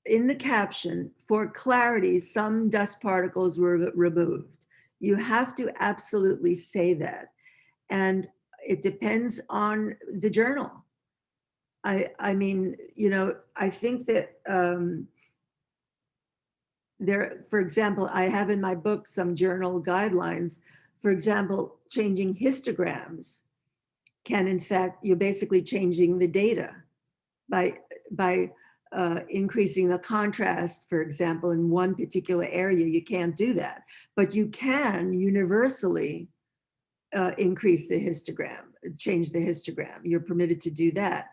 in the caption for clarity, some dust particles were removed. You have to absolutely say that. And it depends on the journal. I mean, I think that for example, I have in my book some journal guidelines. For example, changing histograms can, in fact, you're basically changing the data by increasing the contrast, for example, in one particular area. You can't do that, but you can universally increase the histogram. change the histogram. You're permitted to do that.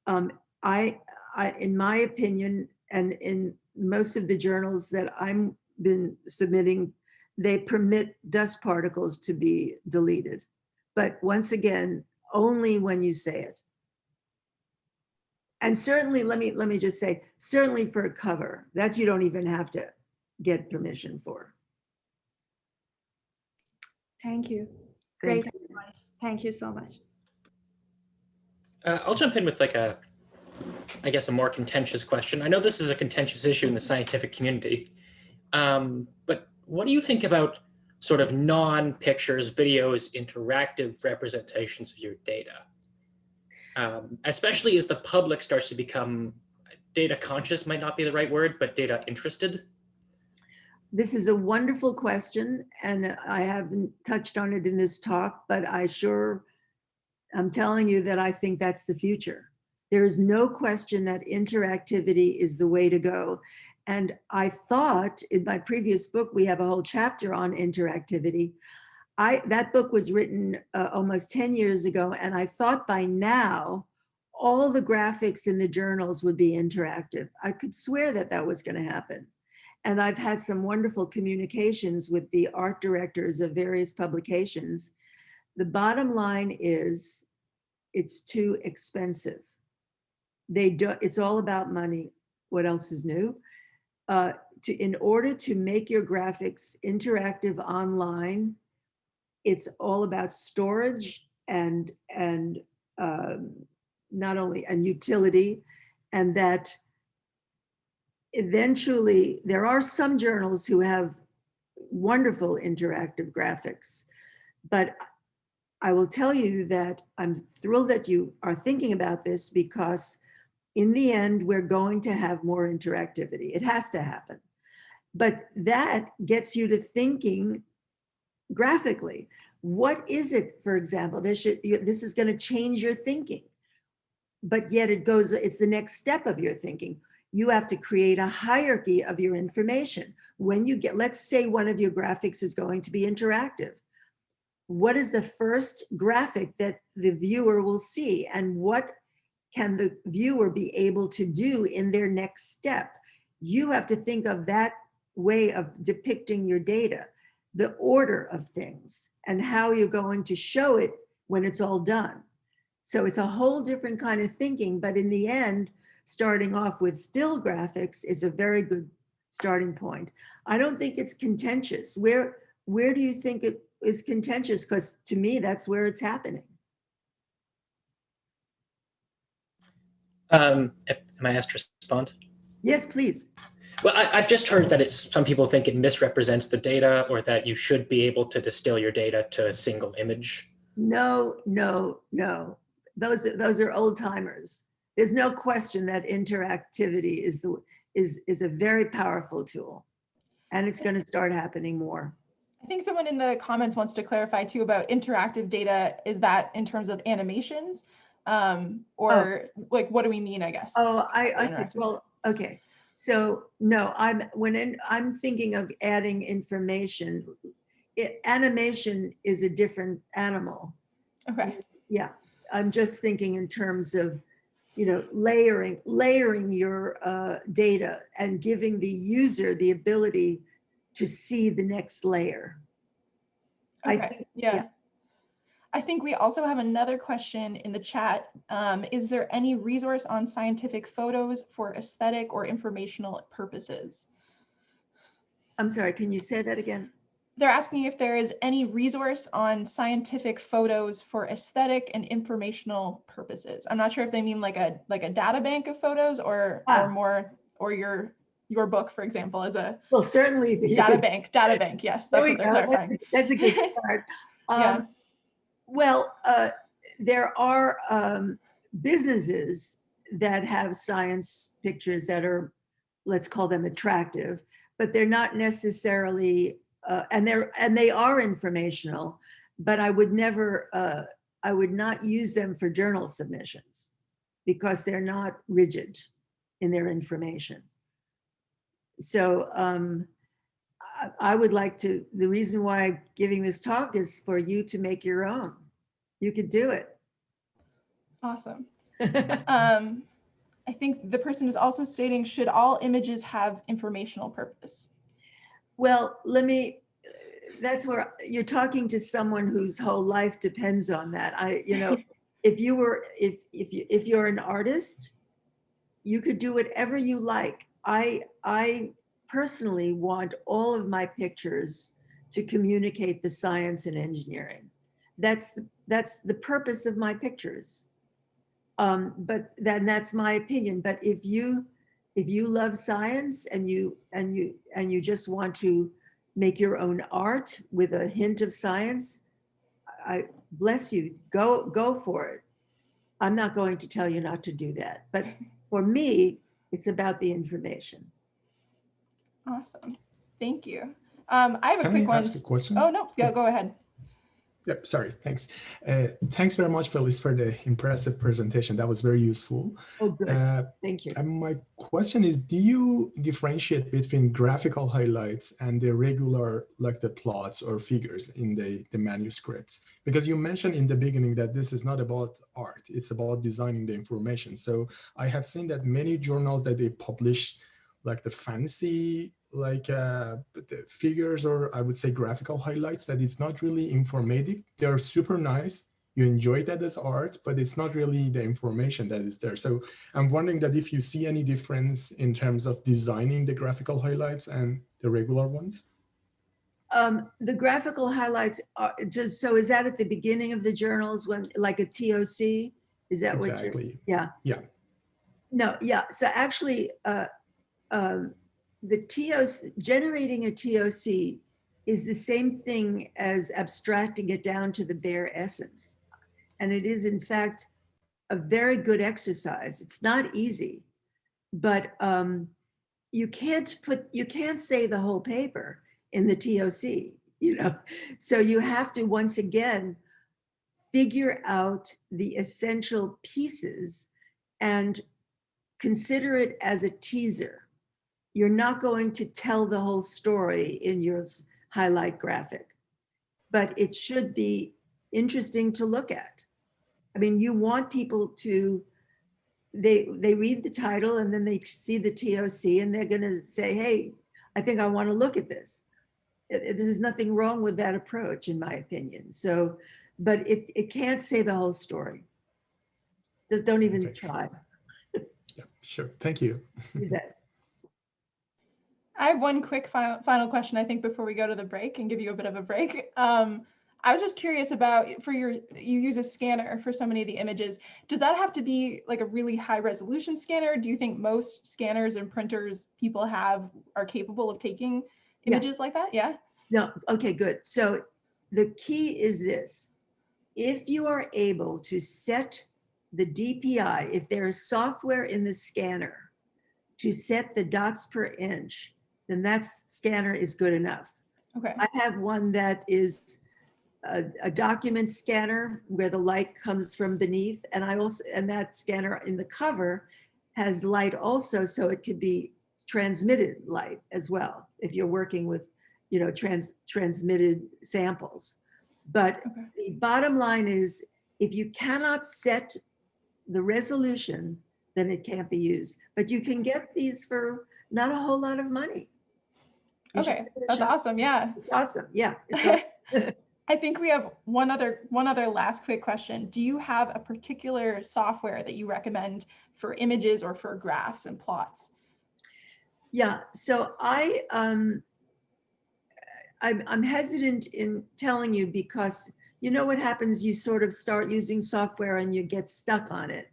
In my opinion, and in most of the journals that I'm been submitting, they permit dust particles to be deleted. But once again, only when you say it. And certainly, let me just say, certainly for a cover, that you don't even have to get permission for. Thank you. Thank Great advice. Thank you so much. I'll jump in with like I guess a more contentious question. I know this is a contentious issue in the scientific community, but what do you think about sort of non-pictures, videos, interactive representations of your data? Especially as the public starts to become data conscious, might not be the right word, but data interested. This is a wonderful question, and I haven't touched on it in this talk, but I'm telling you that I think that's the future. There is no question that interactivity is the way to go. And I thought in my previous book, we have a whole chapter on interactivity. That book was written almost 10 years ago, and I thought by now, all the graphics in the journals would be interactive. I could swear that that was going to happen. And I've had some wonderful communications with the art directors of various publications. The bottom line is, it's too expensive. It's all about money. What else is new? In order to make your graphics interactive online, it's all about storage and not only and utility, and that eventually there are some journals who have wonderful interactive graphics, but I will tell you that I'm thrilled that you are thinking about this, because in the end, we're going to have more interactivity. It has to happen. But that gets you to thinking graphically. What is it, for example, this is going to change your thinking, but yet it's the next step of your thinking. You have to create a hierarchy of your information. When you let's say one of your graphics is going to be interactive. What is the first graphic that the viewer will see, and what can the viewer be able to do in their next step? You have to think of that way of depicting your data, the order of things, and how you're going to show it when it's all done. So it's a whole different kind of thinking, but in the end, starting off with still graphics is a very good starting point. I don't think it's contentious. Where do you think it is contentious? Because to me, that's where it's happening. Am I asked to respond? Yes, please. Well, I've just heard that some people think it misrepresents the data, or that you should be able to distill your data to a single image. No. Those are old timers. There's no question that interactivity is a very powerful tool, and it's going to start happening more. I think someone in the comments wants to clarify too about interactive data. Is that in terms of animations? Or like, what do we mean, I guess? Oh, I see. Well, okay. So no, I'm thinking of adding information. Animation is a different animal. Okay. Yeah, I'm just thinking in terms of, layering your data and giving the user the ability to see the next layer. Okay. I think, yeah. I think we also have another question in the chat. Is there any resource on scientific photos for aesthetic or informational purposes? I'm sorry, can you say that again? They're asking if there is any resource on scientific photos for aesthetic and informational purposes. I'm not sure if they mean like a data bank of photos or more, or your book, for example, as a certainly data bank. Yes, that's what they're clarifying. That's a good start. Yeah. Well, there are businesses that have science pictures that are, let's call them attractive, but they're not necessarily, and they are informational, but I would not use them for journal submissions, because they're not rigid in their information. So I would like to, the reason why I'm giving this talk is for you to make your own. you could do it. Awesome. I think the person is also stating, should all images have informational purpose? Well, that's where you're talking to someone whose whole life depends on that. If you're an artist, you could do whatever you like. I personally want all of my pictures to communicate the science and engineering. That's the purpose of my pictures. But then that's my opinion. But if you love science and you just want to make your own art with a hint of science, I bless you, go for it. I'm not going to tell you not to do that. But for me, it's about the information. Awesome. Thank you. I have a Can quick I one. ask a question? Oh, no, go ahead. Yep, sorry, thanks. Thanks very much, Felice, for the impressive presentation. That was very useful. Oh, good. Thank you. And my question is, do you differentiate between graphical highlights and the regular, like the plots or figures in the manuscripts? Because you mentioned in the beginning that this is not about art, it's about designing the information. So I have seen that many journals that they publish like the fancy the figures, or I would say graphical highlights, that it's not really informative. They're super nice. You enjoy that as art, but it's not really the information that is there. So I'm wondering that if you see any difference in terms of designing the graphical highlights and the regular ones? The graphical highlights are just, so is that at the beginning of the journals when, like a TOC? Is that exactly. what you're, yeah. Yeah. No, yeah, so actually, the TOC, generating a TOC is the same thing as abstracting it down to the bare essence. And it is in fact a very good exercise. It's not easy, but you can't say the whole paper in the TOC, So you have to, once again, figure out the essential pieces and consider it as a teaser. You're not going to tell the whole story in your highlight graphic, but it should be interesting to look at. I mean, you want people to, they read the title and then they see the TOC and they're going to say, hey, I think I want to look at this. There's nothing wrong with that approach, in my opinion. So, but it can't say the whole story. Just don't even try. Yeah, sure. Thank you. Do that. I have one quick final question, I think, before we go to the break and give you a bit of a break. I was just curious about, you use a scanner for so many of the images. Does that have to be like a really high resolution scanner? Do you think most scanners and printers people have are capable of taking images like that? Yeah. No, okay, good. So the key is this. If you are able to set the DPI, if there is software in the scanner to set the dots per inch, then that scanner is good enough. Okay. I have one that is a document scanner where the light comes from beneath, and that scanner in the cover has light also, so it could be transmitted light as well if you're working with, transmitted samples. But the bottom line is, if you cannot set the resolution, then it can't be used. But you can get these for not a whole lot of money. Okay, that's awesome. Yeah. It's awesome. Yeah. It's awesome. I think we have one other last quick question. Do you have a particular software that you recommend for images or for graphs and plots? Yeah. So I'm hesitant in telling you because you know what happens? You sort of start using software and you get stuck on it.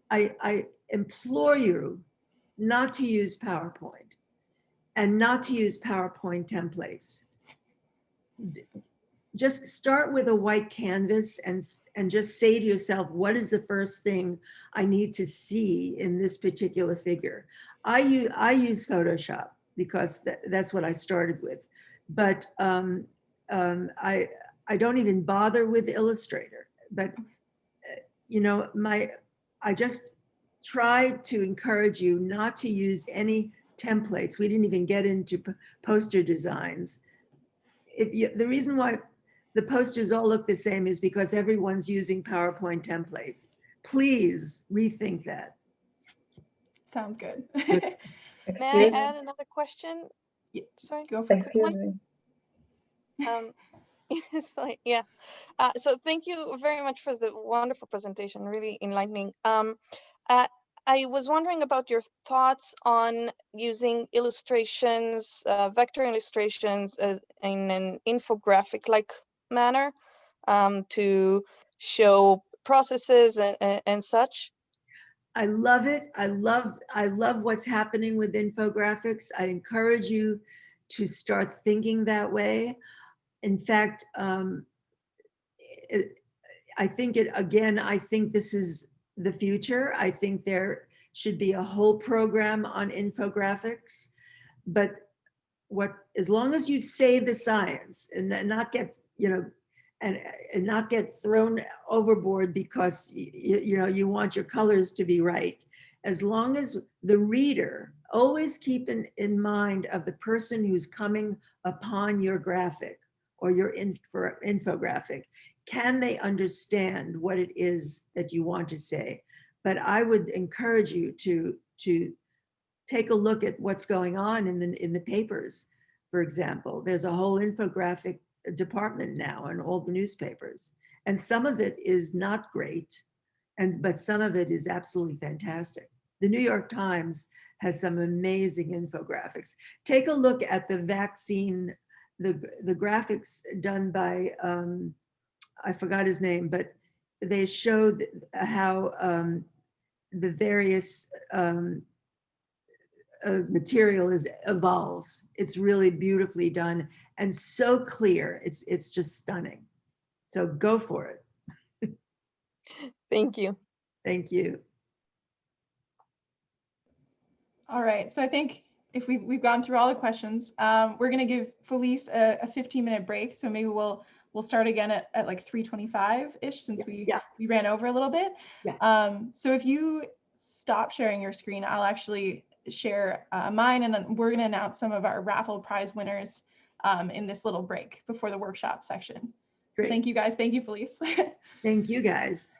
I implore you not to use PowerPoint and not to use PowerPoint templates. Just start with a white canvas and just say to yourself, what is the first thing I need to see in this particular figure? I use Photoshop because that's what I started with. But I don't even bother with Illustrator. But I just try to encourage you not to use any templates. We didn't even get into poster designs. The reason why the posters all look the same is because everyone's using PowerPoint templates. Please rethink that. Sounds good. May I Excuse me. add another question? Yeah, Sorry. go for it. Excuse me. So, yeah. So thank you very much for the wonderful presentation, really enlightening. I was wondering about your thoughts on using illustrations, vector illustrations in an infographic-like manner to show processes and such. I love it. I love what's happening with infographics. I encourage you to start thinking that way. In fact, I think this is the future. I think there should be a whole program on infographics, but as long as you say the science and not get, and not get thrown overboard because you want your colors to be right. As long as the reader, always keep in mind of the person who's coming upon your graphic or your infographic. Can they understand what it is that you want to say? But I would encourage you to take a look at what's going on in the papers. For example, there's a whole infographic department now in all the newspapers, and some of it is not great, but some of it is absolutely fantastic. The New York Times has some amazing infographics. Take a look at the vaccine, the graphics done by I forgot his name, but they show how the various material evolves. It's really beautifully done and so clear. It's just stunning. So go for it. Thank you. Thank you. All right, so I think if we've gone through all the questions, we're gonna give Felice a 15-minute break. So maybe we'll start again at like 3:25-ish since we ran over a little bit. Yeah. So if you stop sharing your screen, I'll actually share mine, and then we're gonna announce some of our raffle prize winners in this little break before the workshop section. So Great. thank you guys. Thank you, Felice. Thank you guys.